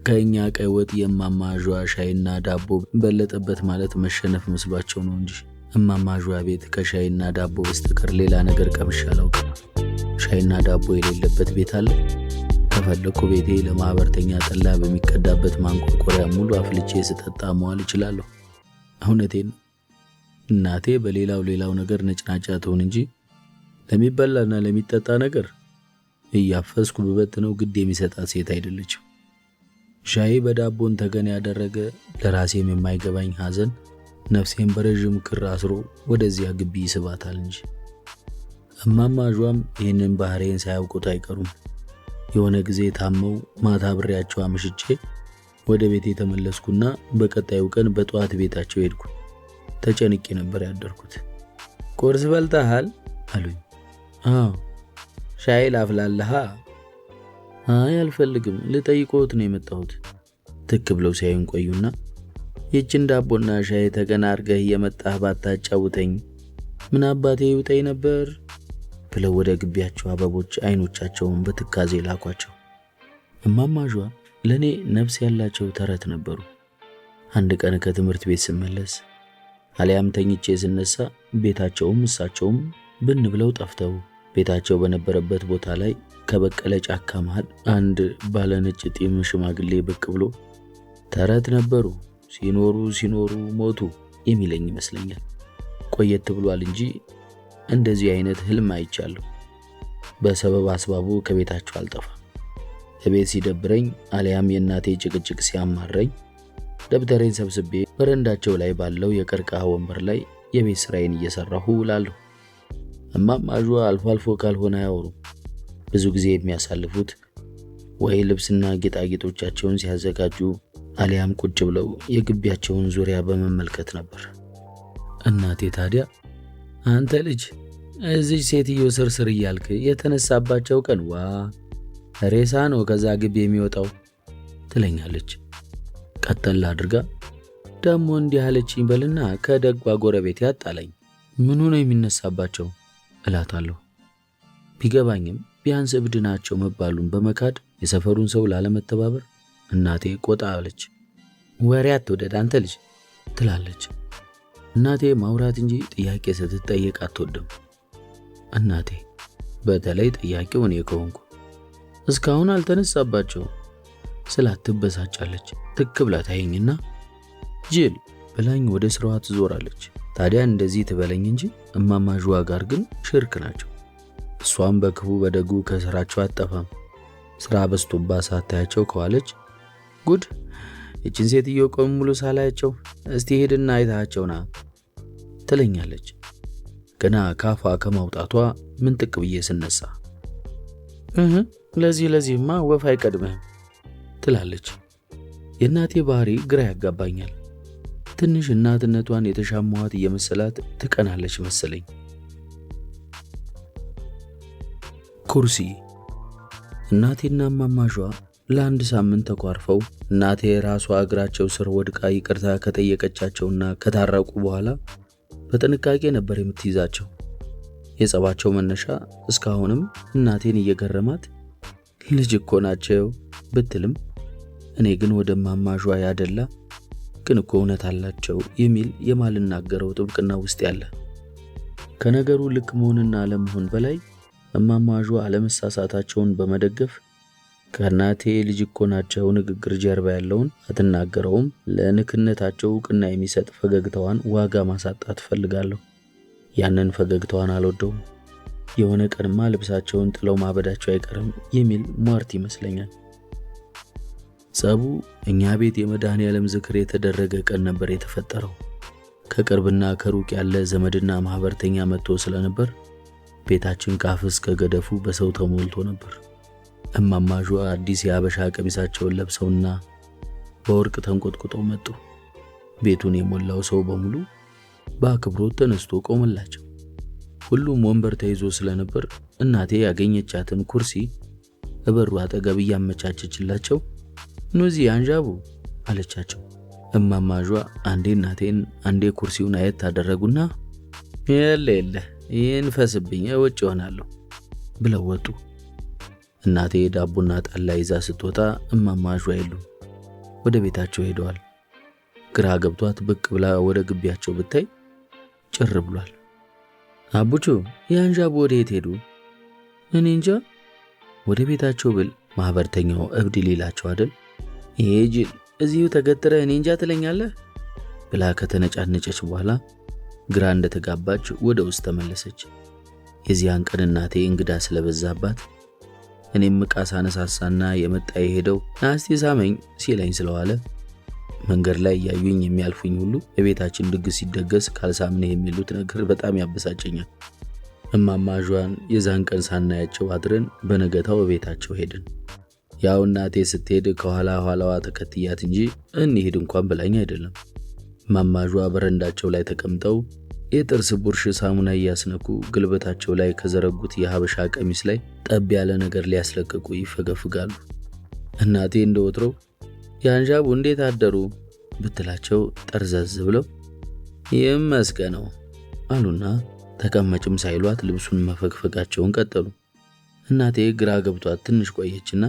ከኛ ቀይ ወጥ የማማዡ ሻይና ዳቦ በለጠበት ማለት መሸነፍ መስሏቸው ነው እንጂ እማማዡ ቤት ከሻይና ዳቦ በስተቀር ሌላ ነገር ቀምሼ አላውቅም። ሻይና ዳቦ የሌለበት ቤት አለ? ከፈለኩ ቤቴ ለማህበርተኛ ጠላ በሚቀዳበት ማንቆርቆሪያ ሙሉ አፍልቼ ስጠጣ መዋል እችላለሁ። እውነቴን እናቴ በሌላው ነገር ነጭናጫ ትሆን እንጂ ለሚበላና ለሚጠጣ ነገር እያፈስኩ በበትነው ግድ የሚሰጣት ሴት አይደለችም። ሻይ በዳቦን ተገን ያደረገ ለራሴም የማይገባኝ ሐዘን ነፍሴን በረጅም ክር አስሮ ወደዚያ ግቢ ይስባታል እንጂ። እማማጇም ይህንን ባህሪዬን ሳያውቁት አይቀሩም። የሆነ ጊዜ ታመው ማታ ብሬያቸው አምሽቼ ወደ ቤቴ ተመለስኩና በቀጣዩ ቀን በጠዋት ቤታቸው ሄድኩ። ተጨንቄ ነበር ያደርኩት። ቁርስ በልተሃል አሉኝ። አዎ። ሻይ ላፍላልሃ? አይ አልፈልግም፣ ልጠይቅዎት ነው የመጣሁት። ትክ ብለው ሲያዩን ቆዩና ይችን ዳቦና ሻይ ተገና አድርገህ እየመጣህ ባታጫውተኝ ምን አባቴ ይውጠኝ ነበር ብለው ወደ ግቢያቸው አበቦች አይኖቻቸውን በትካዜ ላኳቸው። እማማ ዧ ለኔ ነፍስ ያላቸው ተረት ነበሩ። አንድ ቀን ከትምህርት ቤት ስመለስ አሊያም ተኝቼ ስነሳ ቤታቸውም እሳቸውም ብን ብለው ጠፍተው ቤታቸው በነበረበት ቦታ ላይ ከበቀለ ጫካ መሃል አንድ ባለነጭ ጢም ሽማግሌ ብቅ ብሎ ተረት ነበሩ ሲኖሩ ሞቱ የሚለኝ ይመስለኛል። ቆየት ብሏል እንጂ እንደዚህ አይነት ህልም አይቻለሁ። በሰበብ አስባቡ ከቤታቸው አልጠፋም። እቤት ሲደብረኝ አሊያም የእናቴ ጭቅጭቅ ሲያማረኝ ደብተሬን ሰብስቤ በረንዳቸው ላይ ባለው የቀርከሃ ወንበር ላይ የቤት ስራዬን እየሰራሁ ውላለሁ። እማማ ዧ አልፎ አልፎ ካልሆነ አያወሩም። ብዙ ጊዜ የሚያሳልፉት ወይ ልብስና ጌጣጌጦቻቸውን ሲያዘጋጁ አሊያም ቁጭ ብለው የግቢያቸውን ዙሪያ በመመልከት ነበር። እናቴ ታዲያ አንተ ልጅ እዚህ ሴትዮ ስርስር እያልክ የተነሳባቸው ቀን ዋ ሬሳ ነው ከዛ ግቢ የሚወጣው ትለኛለች። ቀጠል አድርጋ ደሞ እንዲህ አለችኝ በልና ከደጓ ጎረቤት ያጣለኝ ምኑ ነው የሚነሳባቸው እላታለሁ። ቢገባኝም ቢያንስ እብድ ናቸው መባሉን በመካድ የሰፈሩን ሰው ላለመተባበር እናቴ ቆጣ አለች። ወሬ አትወደድ አንተ ልጅ ትላለች። እናቴ ማውራት እንጂ ጥያቄ ስትጠየቅ አትወድም። እናቴ በተለይ ጥያቄው እኔ ከሆንኩ እስካሁን አልተነሳባቸው ስላትበሳጫለች። ትክ ብላ ታየኝና ጅል ብላኝ ወደ ስራዋ ትዞራለች። ታዲያ እንደዚህ ትበለኝ እንጂ እማማ ዧ ጋር ግን ሽርክ ናቸው። እሷም በክፉ በደጉ ከስራቸው አትጠፋም። ስራ በስቶባ ሳታያቸው ከዋለች ጉድ ይችን ሴትዮ ቆም ሙሉ ሳላያቸው እስቲ ሄድና አይታቸውና ትለኛለች። ገና ካፏ ከማውጣቷ ምን ጥቅ ብዬ ስነሳ ለዚህማ ወፍ አይቀድምህም ትላለች። የእናቴ ባህሪ ግራ ያጋባኛል። ትንሽ እናትነቷን የተሻማዋት እየመሰላት ትቀናለች መሰለኝ። ኩርሲ እናቴና እማማ ዧ ለአንድ ሳምንት ተኳርፈው እናቴ ራሷ እግራቸው ስር ወድቃ ይቅርታ ከጠየቀቻቸውና ከታረቁ በኋላ በጥንቃቄ ነበር የምትይዛቸው። የጸባቸው መነሻ እስካሁንም እናቴን እየገረማት ልጅ እኮ ናቸው ብትልም እኔ ግን ወደ እማማ ዧ ያደላ ግን እኮ እውነት አላቸው የሚል የማልናገረው ጥብቅና ውስጥ ያለ ከነገሩ ልክ መሆንና አለመሆን በላይ እማማ ዧ አለመሳሳታቸውን በመደገፍ ከእናቴ ልጅ እኮ ናቸው ንግግር ጀርባ ያለውን አትናገረውም ለንክነታቸው እውቅና የሚሰጥ ፈገግታዋን ዋጋ ማሳጣት ፈልጋለሁ። ያንን ፈገግታዋን አልወደውም። የሆነ ቀንማ ልብሳቸውን ጥለው ማበዳቸው አይቀርም የሚል ሟርት ይመስለኛል። ጸቡ እኛ ቤት የመድኃኔዓለም ዝክር የተደረገ ቀን ነበር የተፈጠረው። ከቅርብና ከሩቅ ያለ ዘመድና ማህበርተኛ መጥቶ ስለነበር ቤታችን ካፍ እስከ ገደፉ በሰው ተሞልቶ ነበር። እማማ ዧ አዲስ የአበሻ ቀሚሳቸውን ለብሰውና በወርቅ ተንቆጥቁጠው መጡ። ቤቱን የሞላው ሰው በሙሉ በአክብሮት ተነስቶ ቆመላቸው። ሁሉም ወንበር ተይዞ ስለነበር እናቴ ያገኘቻትን ኩርሲ እበሩ አጠገብ እያመቻቸችላቸው ኑዚ አንዣቡ አለቻቸው። እማማ ዧ አንዴ እናቴን አንዴ ኩርሲውን አየት ታደረጉና የለ ይህን ፈስብኝ ውጭ ይሆናለሁ ብለው ወጡ። እናቴ ዳቦና ጠላ ይዛ ስትወጣ እማማ ዧ የሉም፣ ወደ ቤታቸው ሄደዋል። ግራ ገብቷት ብቅ ብላ ወደ ግቢያቸው ብታይ ጭር ብሏል። አቡቹ ያንዣቡ ወዴት ሄዱ? እኔ እንጃ። ወደ ቤታቸው ብል ማህበርተኛው እብድ ሊላቸው አይደል? ይሄ ጅል እዚሁ ተገትረ እኔ እንጃ ትለኛለህ ብላ ከተነጫነጨች በኋላ ግራ እንደተጋባች ወደ ውስጥ ተመለሰች። የዚያን ቀን እናቴ እንግዳ ስለበዛባት እኔም ዕቃ ሳነሳሳና የመጣ የሄደው ናስቲ ሳመኝ ሲለኝ ስለዋለ መንገድ ላይ ያዩኝ የሚያልፉኝ ሁሉ የቤታችን ድግስ ሲደገስ ካልሳምነ የሚሉት ነገር በጣም ያበሳጨኛል። እማማ ዧን የዛን ቀን ሳናያቸው አድረን በነገታው ቤታቸው ሄድን። ያው እናቴ ስትሄድ ከኋላ ኋላዋ ተከትያት እንጂ እንሂድ እንኳን ብላኝ አይደለም። ማማዧ በረንዳቸው ላይ ተቀምጠው የጥርስ ቡርሽ ሳሙና እያስነኩ ግልበታቸው ላይ ከዘረጉት የሀበሻ ቀሚስ ላይ ጠብ ያለ ነገር ሊያስለቅቁ ይፈገፍጋሉ። እናቴ እንደወትሮው ያንዣቡ እንዴት አደሩ ብትላቸው ጠርዘዝ ብለው ይመስገነው አሉና ተቀመጭም ሳይሏት ልብሱን መፈግፈጋቸውን ቀጠሉ። እናቴ ግራ ገብቷት ትንሽ ቆየችና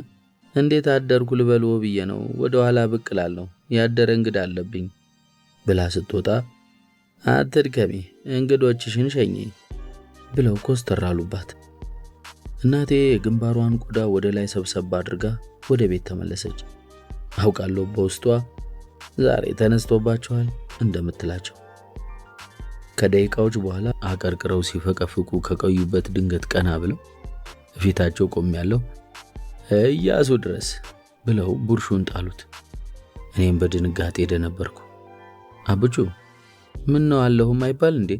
እንዴት አደርኩ ልበልዎ ብዬ ነው ወደ ኋላ ብቅ እላለሁ ያደረ እንግዳ አለብኝ ብላ ስትወጣ አትድከሚ እንግዶችሽን ሸኚ ብለው ኮስተር አሉባት። እናቴ ግንባሯን ቆዳ ወደ ላይ ሰብሰብ አድርጋ ወደ ቤት ተመለሰች። አውቃለሁ በውስጧ ዛሬ ተነስቶባቸዋል እንደምትላቸው። ከደቂቃዎች በኋላ አቀርቅረው ሲፈቀፍቁ ከቆዩበት ድንገት ቀና ብለው ፊታቸው ቆሜያለሁ እያሱ ድረስ ብለው ቡርሹን ጣሉት። እኔም በድንጋጤ ደነበርኩ። አብቹ ምን ነው አለሁም አይባል እንዴ?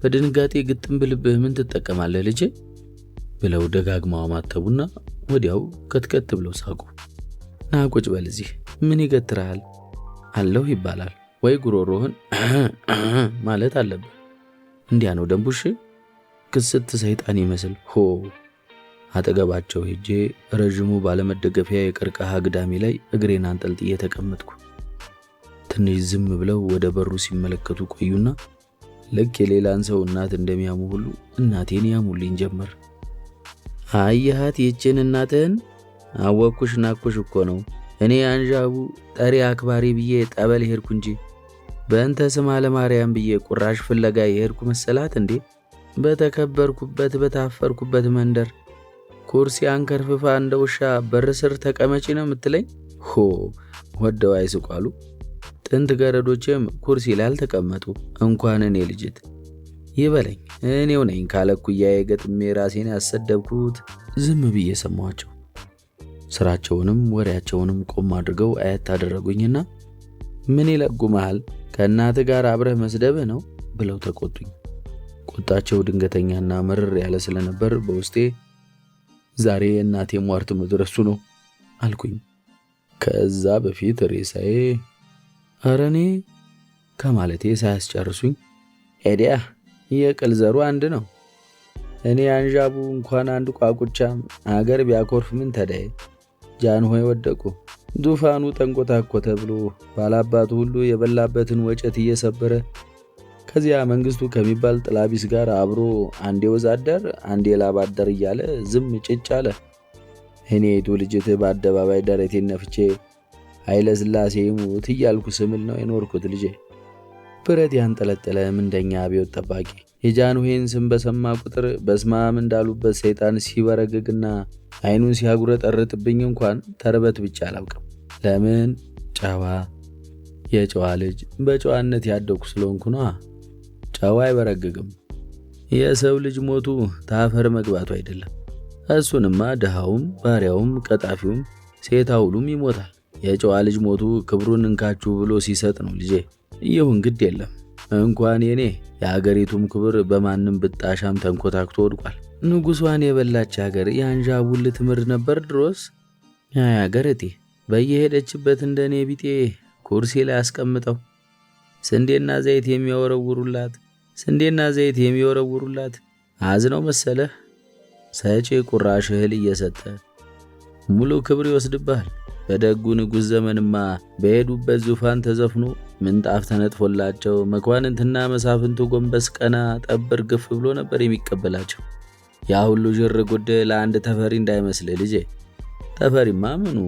በድንጋጤ ግጥም ብልብህ ምን ትጠቀማለህ ልጄ? ብለው ደጋግመው አማተቡና ወዲያው ከትከት ብለው ሳቁ። ና ቁጭ በል እዚህ ምን ይገትራል? አለሁ ይባላል ወይ ጉሮሮህን ማለት አለብህ። እንዲያ ነው ደንቡሽ? ክስት ሰይጣን ይመስል ሆ አጠገባቸው ሄጄ ረዥሙ ባለመደገፊያ የቀርከሃ ግዳሜ ላይ እግሬን አንጠልጥዬ ተቀመጥኩ። ትንሽ ዝም ብለው ወደ በሩ ሲመለከቱ ቆዩና ልክ የሌላን ሰው እናት እንደሚያሙ ሁሉ እናቴን ያሙልኝ ጀመር። አየሃት ይችን እናትህን? አወኩሽ ናኩሽ እኮ ነው። እኔ አንዣቡ ጠሪ አክባሪ ብዬ ጠበል ሄድኩ እንጂ በእንተ ስማ ለማርያም ብዬ ቁራሽ ፍለጋ የሄድኩ መሰላት እንዴ? በተከበርኩበት በታፈርኩበት መንደር ኩርሲ አንከርፍፋ እንደ ውሻ በር ስር ተቀመጪ ነው የምትለኝ? ሆ ወደው አይስቋሉ። ጥንት ገረዶችም ኩርሲ ላይ አልተቀመጡ እንኳን እኔ ልጅት ይበለኝ እኔው ነኝ ካለኩያዬ ገጥሜ ራሴን ያሰደብኩት። ዝም ብዬ ሰማኋቸው። ስራቸውንም ወሬያቸውንም ቆም አድርገው አያት አደረጉኝና ምን ይለጉመሃል ከእናት ጋር አብረህ መስደብህ ነው ብለው ተቆጡኝ። ቁጣቸው ድንገተኛና መርር ያለ ስለነበር በውስጤ ዛሬ የእናቴ ሟርት መድረሱ ነው አልኩኝ። ከዛ በፊት ሬሳዬ አረኔ ከማለቴ ሳያስጨርሱኝ ሄዲያ የቅል ዘሩ አንድ ነው። እኔ አንዣቡ እንኳን አንድ ቋቁቻም አገር ቢያኮርፍ ምን ተዳየ? ጃንሆይ ወደቁ፣ ዙፋኑ ተንቆታኮተ ብሎ ባላባቱ ሁሉ የበላበትን ወጨት እየሰበረ ከዚያ መንግስቱ ከሚባል ጥላቢስ ጋር አብሮ አንዴ ወዛደር አንዴ ላባደር እያለ ዝም ጭጭ አለ። እኔ የቱ ልጅት በአደባባይ ደረቴን ነፍቼ ኃይለ ሥላሴ ይሙት እያልኩ ስምል ነው የኖርኩት ልጄ። ብረት ያንጠለጠለ ምንደኛ አብዮት ጠባቂ የጃንሆይን ስም በሰማ ቁጥር በስማም እንዳሉበት ሰይጣን ሲበረግግና አይኑን ሲያጉረጠርጥብኝ እንኳን ተርበት ብቻ አላውቅም። ለምን? ጨዋ የጨዋ ልጅ በጨዋነት ያደኩ ስለሆንኩ ነዋ። ጨዋ አይበረግግም። የሰው ልጅ ሞቱ ታፈር መግባቱ አይደለም። እሱንማ ድሃውም ባሪያውም ቀጣፊውም ሴት አውሉም ይሞታል። የጨዋ ልጅ ሞቱ ክብሩን እንካችሁ ብሎ ሲሰጥ ነው ልጄ። ይሁን ግድ የለም እንኳን የኔ የአገሪቱም ክብር በማንም ብጣሻም ተንኮታክቶ ወድቋል። ንጉሷን የበላች ሀገር የአንዣቡን ልትምር ነበር ድሮስ። አገርቴ በየሄደችበት እንደኔ ቢጤ ኩርሲ ላይ አስቀምጠው ስንዴና ዘይት የሚወረውሩላት አዝነው መሰለህ? ሰጪ ቁራሽ እህል እየሰጠ ሙሉ ክብር ይወስድብሃል። በደጉ ንጉሥ ዘመንማ በሄዱበት ዙፋን ተዘፍኖ ምንጣፍ ተነጥፎላቸው መኳንንትና መሳፍንቱ ጎንበስ ቀና ጠብር ግፍ ብሎ ነበር የሚቀበላቸው። ያ ሁሉ ዥር ጉድ ለአንድ ተፈሪ እንዳይመስልህ ልጄ። ተፈሪማ ምኑ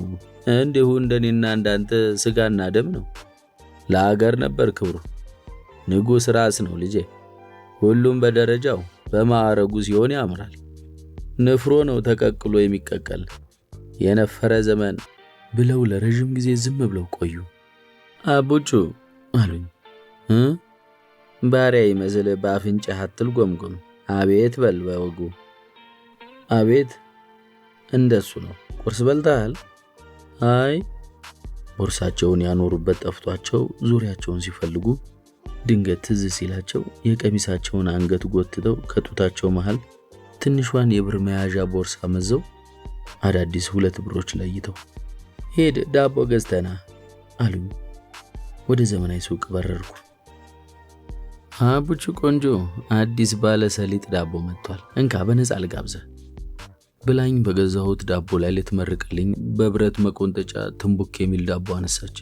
እንዲሁ እንደኔና እንዳንተ ስጋና ደም ነው። ለአገር ነበር ክብሩ። ንጉሥ ራስ ነው ልጄ። ሁሉም በደረጃው በማዕረጉ ሲሆን ያምራል። ንፍሮ ነው ተቀቅሎ የሚቀቀል የነፈረ ዘመን ብለው ለረጅም ጊዜ ዝም ብለው ቆዩ። አቡቹ አሉኝ። ባሪያ ይመስል በአፍንጫህ አትልጎምጎም፣ አቤት በል በወጉ። አቤት እንደሱ ነው። ቁርስ በልተሃል? አይ። ቦርሳቸውን ያኖሩበት ጠፍቷቸው ዙሪያቸውን ሲፈልጉ ድንገት ትዝ ሲላቸው የቀሚሳቸውን አንገት ጎትተው ከጡታቸው መሃል ትንሿን የብር መያዣ ቦርሳ መዘው አዳዲስ 2 ብሮች ለይተው። ሄድ ዳቦ ገዝተና አሉኝ። ወደ ዘመናዊ ሱቅ በረርኩ። አቡቹ ቆንጆ አዲስ ባለ ሰሊጥ ዳቦ መጥቷል፣ እንካ በነፃ ልጋብዘህ ብላኝ በገዛሁት ዳቦ ላይ ልትመርቅልኝ በብረት መቆንጠጫ ትንቡክ የሚል ዳቦ አነሳች።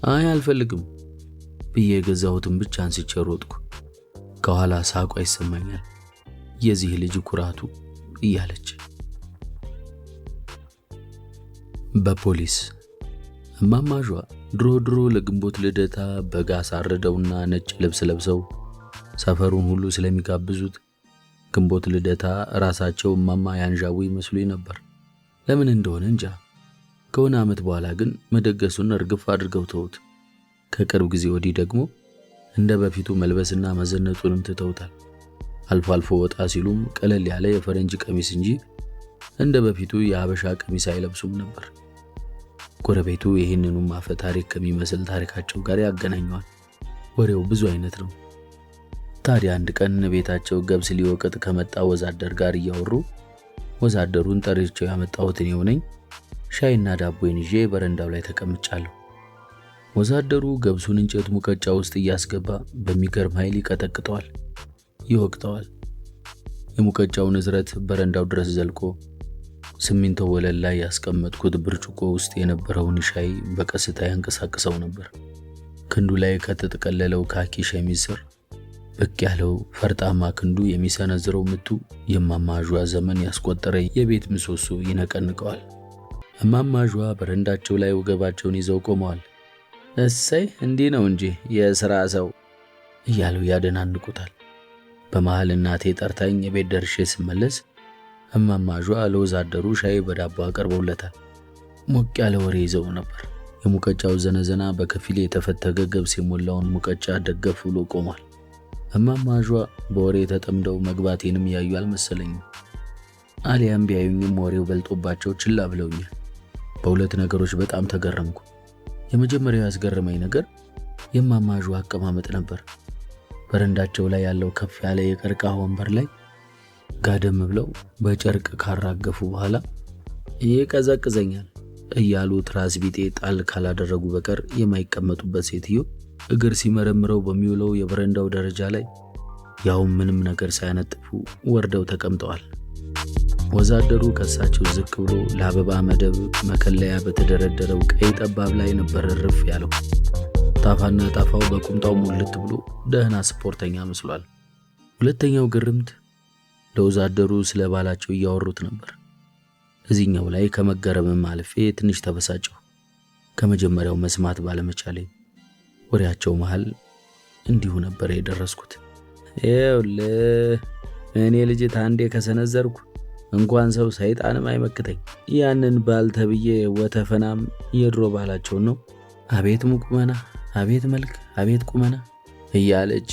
አይ አልፈልግም ብዬ የገዛሁትን ብቻ አንስቼ ሮጥኩ። ከኋላ ሳቋ ይሰማኛል። የዚህ ልጅ ኩራቱ እያለች። በፖሊስ እማማጇ ድሮ ለግንቦት ልደታ በጋ አሳርደውና ነጭ ልብስ ለብሰው ሰፈሩን ሁሉ ስለሚጋብዙት ግንቦት ልደታ ራሳቸው እማማ ያንዣቡ ይመስሉኝ ነበር። ለምን እንደሆነ እንጃ። ከሆነ ዓመት በኋላ ግን መደገሱን እርግፍ አድርገው ተውት። ከቅርብ ጊዜ ወዲህ ደግሞ እንደ በፊቱ መልበስና መዘነጡንም ትተውታል። አልፎ አልፎ ወጣ ሲሉም ቀለል ያለ የፈረንጅ ቀሚስ እንጂ እንደ በፊቱ የሀበሻ ቀሚስ አይለብሱም ነበር። ጎረቤቱ ይህንኑ አፈ ታሪክ ከሚመስል ታሪካቸው ጋር ያገናኘዋል። ወሬው ብዙ አይነት ነው። ታዲያ አንድ ቀን ቤታቸው ገብስ ሊወቅጥ ከመጣ ወዛደር ጋር እያወሩ ወዛደሩን ጠርቼው ያመጣሁት እኔው ነኝ። ሻይና ዳቦዬን ይዤ በረንዳው ላይ ተቀምጫለሁ። ወዛደሩ ገብሱን እንጨት ሙቀጫ ውስጥ እያስገባ በሚገርም ኃይል ይቀጠቅጠዋል፣ ይወቅጠዋል። የሙቀጫው ንዝረት በረንዳው ድረስ ዘልቆ ሲሚንቶ ወለል ላይ ያስቀመጥኩት ብርጭቆ ውስጥ የነበረውን ሻይ በቀስታ ያንቀሳቅሰው ነበር። ክንዱ ላይ ከተጠቀለለው ካኪ ሸሚዝ ስር ብቅ ያለው ፈርጣማ ክንዱ የሚሰነዝረው ምቱ የማማጇ ዘመን ያስቆጠረ የቤት ምሰሶ ይነቀንቀዋል። እማማጇ በረንዳቸው ላይ ወገባቸውን ይዘው ቆመዋል። እሰይ እንዲህ ነው እንጂ የሥራ ሰው እያሉ ያደናንቁታል። በመሃል እናቴ ጠርታኝ የቤት ደርሼ ስመለስ እማማጇ ለወዛደሩ ሻይ በዳቦ አቀርበውለታል። ሞቅ ያለ ወሬ ይዘው ነበር። የሙቀጫው ዘነዘና በከፊል የተፈተገ ገብስ የሞላውን ሙቀጫ ደገፍ ብሎ ቆሟል። እማማጇ በወሬ ተጠምደው መግባቴንም ያዩ አልመሰለኝም። አሊያም ቢያዩኝም ወሬው በልጦባቸው ችላ ብለውኛል። በሁለት ነገሮች በጣም ተገረምኩ። የመጀመሪያው ያስገረመኝ ነገር የእማማጇ አቀማመጥ ነበር። በረንዳቸው ላይ ያለው ከፍ ያለ የቀርከሃ ወንበር ላይ ጋደም ብለው በጨርቅ ካራገፉ በኋላ ይቀዘቅዘኛል እያሉ ትራስ ቢጤ ጣል ካላደረጉ በቀር የማይቀመጡበት ሴትዮ እግር ሲመረምረው በሚውለው የበረንዳው ደረጃ ላይ ያውም ምንም ነገር ሳያነጥፉ ወርደው ተቀምጠዋል። ወዛደሩ ከሳቸው ዝቅ ብሎ ለአበባ መደብ መከለያ በተደረደረው ቀይ ጠባብ ላይ ነበር ርፍ ያለው። ታፋና ታፋው በቁምጣው ሙልት ብሎ ደህና ስፖርተኛ መስሏል። ሁለተኛው ግርምት ለወዛደሩ ስለ ባላቸው እያወሩት ነበር። እዚህኛው ላይ ከመገረምም አልፌ ትንሽ ተበሳጨሁ፣ ከመጀመሪያው መስማት ባለመቻሌ። ወሬያቸው መሃል እንዲሁ ነበር የደረስኩት። ይኸውልህ እኔ ልጅት አንዴ ከሰነዘርኩ እንኳን ሰው ሰይጣንም አይመክተኝ። ያንን ባል ተብዬ ወተፈናም የድሮ ባላቸውን ነው። አቤት ሙቁመና፣ አቤት መልክ፣ አቤት ቁመና እያለች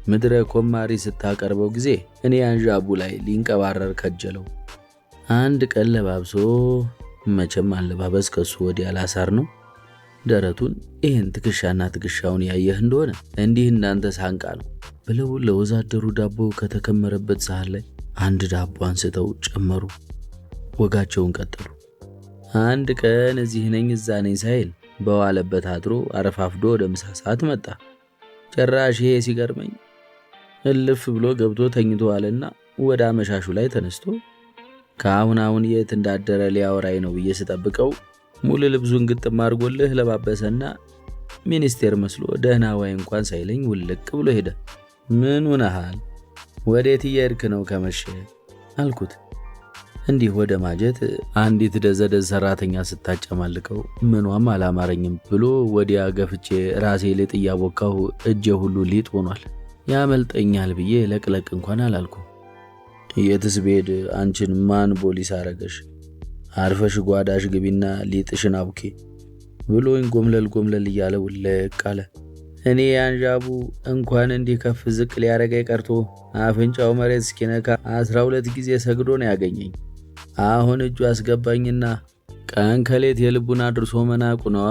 ምድረ ኮማሪ ስታቀርበው ጊዜ እኔ አንዣቡ ላይ ሊንቀባረር ከጀለው። አንድ ቀን ለባብሶ መቼም አለባበስ ከሱ ወዲያ ላሳር ነው። ደረቱን ይህን ትከሻና ትከሻውን ያየህ እንደሆነ እንዲህ እንዳንተ ሳንቃ ነው ብለው ለወዛደሩ ዳቦ ከተከመረበት ሳህን ላይ አንድ ዳቦ አንስተው ጨመሩ። ወጋቸውን ቀጠሉ። አንድ ቀን እዚህ ነኝ እዛ ነኝ ሳይል በዋለበት አድሮ አረፋፍዶ ወደ ምሳ ሰዓት መጣ። ጭራሽ ይሄ ሲገርመኝ እልፍ ብሎ ገብቶ ተኝቶ አለና ወደ አመሻሹ ላይ ተነስቶ ከአሁን የት እንዳደረ ሊያወራኝ ነው ብዬ ስጠብቀው ሙሉ ልብሱን ግጥም አድርጎልህ ለባበሰና ሚኒስቴር መስሎ ደህና ዋይ እንኳን ሳይለኝ ውልቅ ብሎ ሄደ። ምን ሆነሃል? ወዴት እየሄድክ ነው ከመሸ አልኩት። እንዲህ ወደ ማጀት አንዲት ደዘደዝ ሰራተኛ ስታጨማልቀው ምኗም አላማረኝም ብሎ ወዲያ ገፍቼ ራሴ ልጥ እያቦካሁ እጄ ሁሉ ሊጥ ሆኗል። ያመልጠኛል ብዬ ለቅለቅ እንኳን አላልኩም። የትስ ብሄድ አንቺን ማን ፖሊስ አረገሽ? አርፈሽ ጓዳሽ ግቢና ሊጥሽን አቡኬ ብሎኝ ጎምለል እያለ ውልቅ አለ። እኔ ያንዣቡ እንኳን እንዲህ ከፍ ዝቅ ሊያረገኝ ቀርቶ አፍንጫው መሬት እስኪነካ 12 ጊዜ ሰግዶ ነው ያገኘኝ። አሁን እጁ አስገባኝና ቀን ከሌት የልቡን አድርሶ መናቁ ነዋ።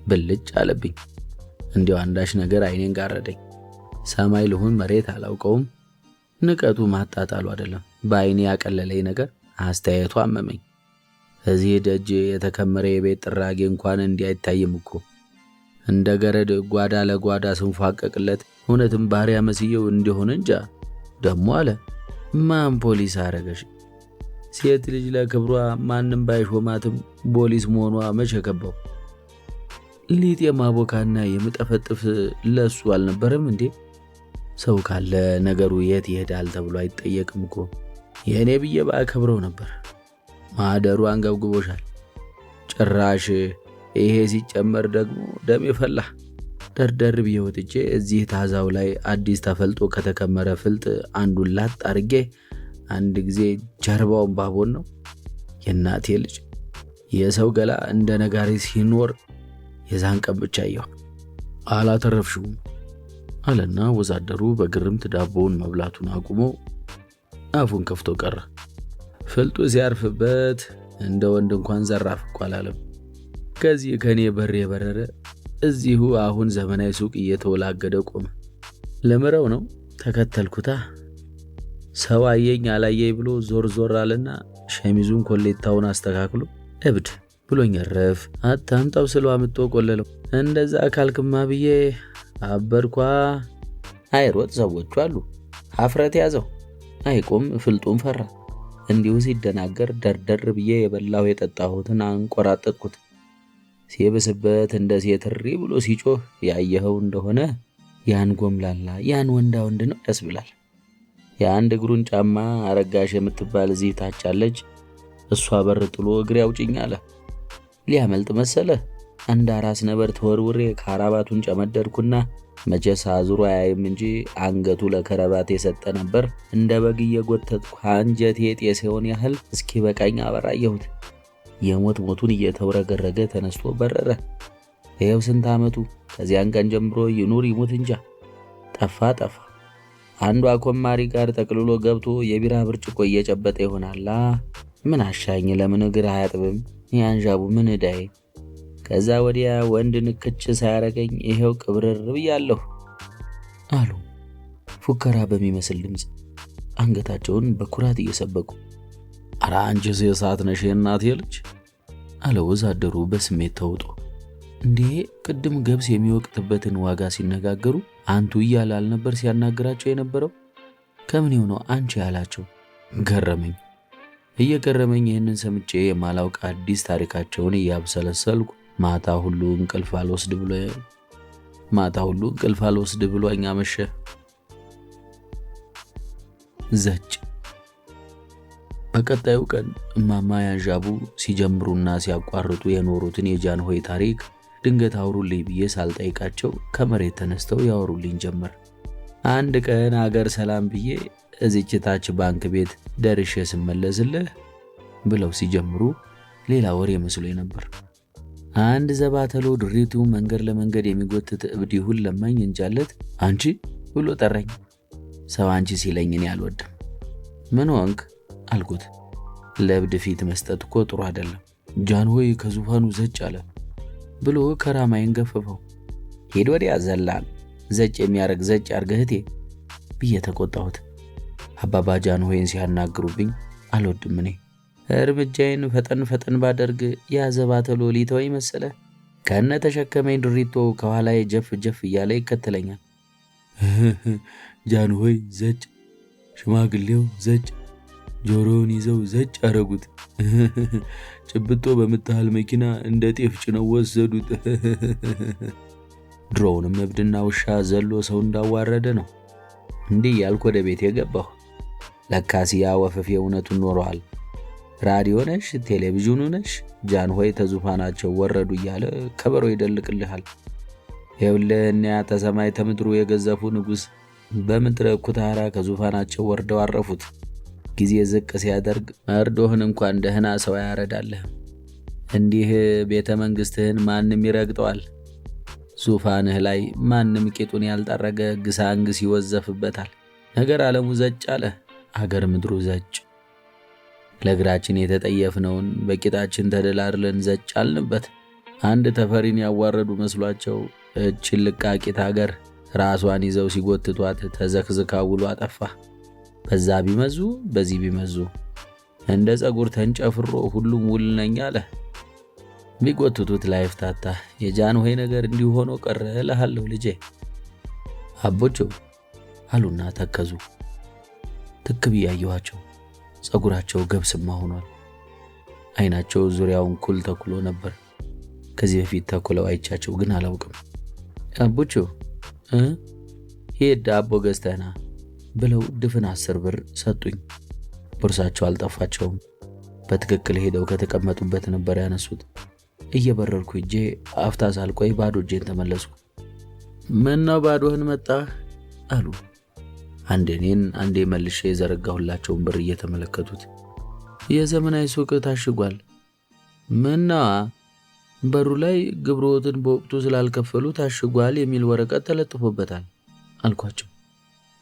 ብልጭ አለብኝ። እንዲያው አንዳች ነገር አይኔን ጋረደኝ። ሰማይ ልሁን መሬት አላውቀውም። ንቀቱ ማጣጣሉ አይደለም፣ በአይኔ ያቀለለኝ ነገር አስተያየቱ አመመኝ። እዚህ ደጅ የተከመረ የቤት ጥራጌ እንኳን እንዲህ አይታይም እኮ። እንደ ገረድ ጓዳ ለጓዳ ስንፏቀቅለት እውነትም ባሪያ መስየው እንደሆነ እንጃ። ደሞ አለ ማን ፖሊስ አረገሽ? ሴት ልጅ ለክብሯ ማንም ባይሾማትም ፖሊስ መሆኗ መቼ ከባው? ሊጥ የማቦካና የምጠፈጥፍ ለሱ አልነበረም እንዴ? ሰው ካለ ነገሩ የት ይሄዳል ተብሎ አይጠየቅም እኮ። የእኔ ብዬ ባከብረው ነበር። ማደሩ አንገብግቦሻል። ጭራሽ ይሄ ሲጨመር ደግሞ ደም ይፈላ። ደርደር ብዬ ወጥቼ እዚህ ታዛው ላይ አዲስ ተፈልጦ ከተከመረ ፍልጥ አንዱን ላጥ አርጌ አንድ ጊዜ ጀርባውን ባቦን ነው። የእናቴ ልጅ የሰው ገላ እንደ ነጋሪ ሲኖር የዛን ቀን ብቻ አየሁ። አላተረፍሽውም አለና ወዛደሩ በግርምት ዳቦውን መብላቱን አቁሞ አፉን ከፍቶ ቀረ። ፍልጡ ሲያርፍበት እንደ ወንድ እንኳን ዘራፍ እኮ አላለም። ከዚህ ከኔ በር የበረረ እዚሁ አሁን ዘመናዊ ሱቅ እየተወላገደ ቆመ። ለምረው ነው ተከተልኩታ። ሰው አየኝ አላየኝ ብሎ ዞር ዞር አለና ሸሚዙን ኮሌታውን አስተካክሎ እብድ ብሎኝ ረፍ አታምጣው ስለው አምጦ ቆለለው። እንደዛ ካልክማ ብዬ አበርኳ። አይሮጥ ሰዎቹ አሉ። ሀፍረት ያዘው አይቆም። ፍልጡን ፈራ። እንዲሁ ሲደናገር ደርደር ብዬ የበላው የጠጣሁትን አንቆራጠጥኩት። ሲብስበት እንደ ሴት እሪ ብሎ ሲጮህ ያየኸው እንደሆነ ያን ጎምላላ ያን ወንዳ ወንድ ነው ያስብላል። የአንድ እግሩን ጫማ አረጋሽ የምትባል እዚህ ታች አለች። እሷ በር ጥሎ እግሬ አውጭኝ አለ። ሊያመልጥ መሰለ። አንድ አራስ ነበር ተወርውሬ ካራባቱን ጨመደድኩና መቼስ አዙሮ አያይም እንጂ አንገቱ ለከረባት የሰጠ ነበር። እንደ በግ እየጎተትኩ አንጀቴ ጤሴውን ያህል እስኪ በቃኝ አበራየሁት። የሞት ሞቱን እየተውረገረገ ተነስቶ በረረ። ይኸው ስንት ዓመቱ። ከዚያን ቀን ጀምሮ ይኑር ይሙት እንጃ ጠፋ። አንዷ ኮማሪ ጋር ጠቅልሎ ገብቶ የቢራ ብርጭቆ እየጨበጠ ይሆናላ። ምን አሻኝ ለምን እግር አያጥብም? ያንዣቡ ምን እዳይ። ከዛ ወዲያ ወንድ ንክች ሳያረገኝ ይሄው ቅብርር ብያለሁ አሉ ፉከራ በሚመስል ድምፅ አንገታቸውን በኩራት እየሰበቁ። አራ አንቺስ የሰዓት ነሽ የእናቴ ልጅ አለ ወዛደሩ በስሜት ተውጦ። እንዴ ቅድም ገብስ የሚወቅትበትን ዋጋ ሲነጋገሩ አንቱ እያለ አልነበር ሲያናግራቸው የነበረው? ከምን ነው አንቺ ያላቸው? ገረመኝ። እየገረመኝ ይህንን ሰምቼ የማላውቅ አዲስ ታሪካቸውን እያብሰለሰልኩ ማታ ሁሉ እንቅልፍ አልወስድ ብሎኝ አመሸ። ዘጭ። በቀጣዩ ቀን እማማ ያንዣቡ ሲጀምሩና ሲያቋርጡ የኖሩትን የጃንሆይ ታሪክ ድንገት አውሩልኝ ብዬ ሳልጠይቃቸው ከመሬት ተነስተው ያወሩልኝ ጀመር። አንድ ቀን አገር ሰላም ብዬ እዚች ታች ባንክ ቤት ደርሼ ስመለስልህ ብለው ሲጀምሩ ሌላ ወሬ መስሎኝ ነበር። አንድ ዘባተሎ ድሪቱ መንገድ ለመንገድ የሚጎትት እብድ ይሁን ለማኝ እንጃለት አንቺ ብሎ ጠራኝ። ሰው አንቺ ሲለኝ እኔ አልወድም። ምን ሆንክ አልኩት። ለእብድ ፊት መስጠት እኮ ጥሩ አይደለም። ጃንሆይ ከዙፋኑ ዘጭ አለ ብሎ ከራማይን ገፈፈው። ሄድ ወዲያ ዘላል ዘጭ የሚያረግ ዘጭ አርገህቴ ብዬ ተቆጣሁት። አባባ ጃንሆይን ሲያናግሩብኝ አልወድም። እኔ እርምጃዬን ፈጠን ባደርግ ያዘባተሎ ሊተወኝ መሰለ። ከነ ተሸከመኝ ድሪቶ ከኋላዬ ጀፍ እያለ ይከተለኛል። ጃንሆይ ዘጭ፣ ሽማግሌው ዘጭ፣ ጆሮውን ይዘው ዘጭ አረጉት። ጭብጦ በምታህል መኪና እንደ ጤፍ ጭነው ወሰዱት። ድሮውንም እብድና ውሻ ዘሎ ሰው እንዳዋረደ ነው። እንዲህ ያልኩ ወደ ቤት የገባሁ። ለካሲያ ወፈፌ እውነቱን ኖረዋል። ራዲዮ ነሽ፣ ቴሌቪዥኑ ነሽ፣ ጃንሆይ ተዙፋናቸው ወረዱ እያለ ከበሮ ይደልቅልሃል። ይኸውልህ እኒያ ተሰማይ ተምድሩ የገዘፉ ንጉሥ በምድረ ኩታራ ከዙፋናቸው ወርደው አረፉት። ጊዜ ዝቅ ሲያደርግ መርዶህን እንኳን ደህና ሰው ያረዳልህ። እንዲህ ቤተ መንግሥትህን ማንም ይረግጠዋል። ዙፋንህ ላይ ማንም ቂጡን ያልጠረገ ግሳንግስ ይወዘፍበታል። ነገር ዓለሙ ዘጭ አለ፣ አገር ምድሩ ዘጭ። ለእግራችን የተጠየፍነውን በቂጣችን ተደላድለን ዘጭ አልንበት። አንድ ተፈሪን ያዋረዱ መስሏቸው እችን ልቃቂት አገር ራሷን ይዘው ሲጎትቷት ተዘክዝካ ውሎ አጠፋ። በዛ ቢመዙ በዚህ ቢመዙ እንደ ጸጉር ተንጨፍሮ ሁሉም ውል ነኝ አለ። ቢጎትቱት ላይፍታታ የጃንሆይ ነገር እንዲሁ ሆኖ ቀረ እልሃለሁ ልጄ። አቦቾ አሉና ተከዙ። ትክ ብዬ አየኋቸው። ጸጉራቸው ገብስማ ሆኗል። አይናቸው ዙሪያውን ኩል ተኩሎ ነበር። ከዚህ በፊት ተኩለው አይቻቸው ግን አላውቅም። አቦቾ ሄድ ዳቦ ገዝተህና ብለው ድፍን 10 ብር ሰጡኝ። ቦርሳቸው አልጠፋቸውም። በትክክል ሄደው ከተቀመጡበት ነበር ያነሱት። እየበረርኩ እጄ አፍታ ሳልቆይ ባዶ እጄን ተመለስኩ። ምን ነው ባዶህን መጣህ አሉ። አንዴ እኔን አንዴ መልሼ የዘረጋሁላቸውን ብር እየተመለከቱት። የዘመናዊ ሱቅ ታሽጓል። ምነዋ? በሩ ላይ ግብሮትን በወቅቱ ስላልከፈሉ ታሽጓል የሚል ወረቀት ተለጥፎበታል አልኳቸው።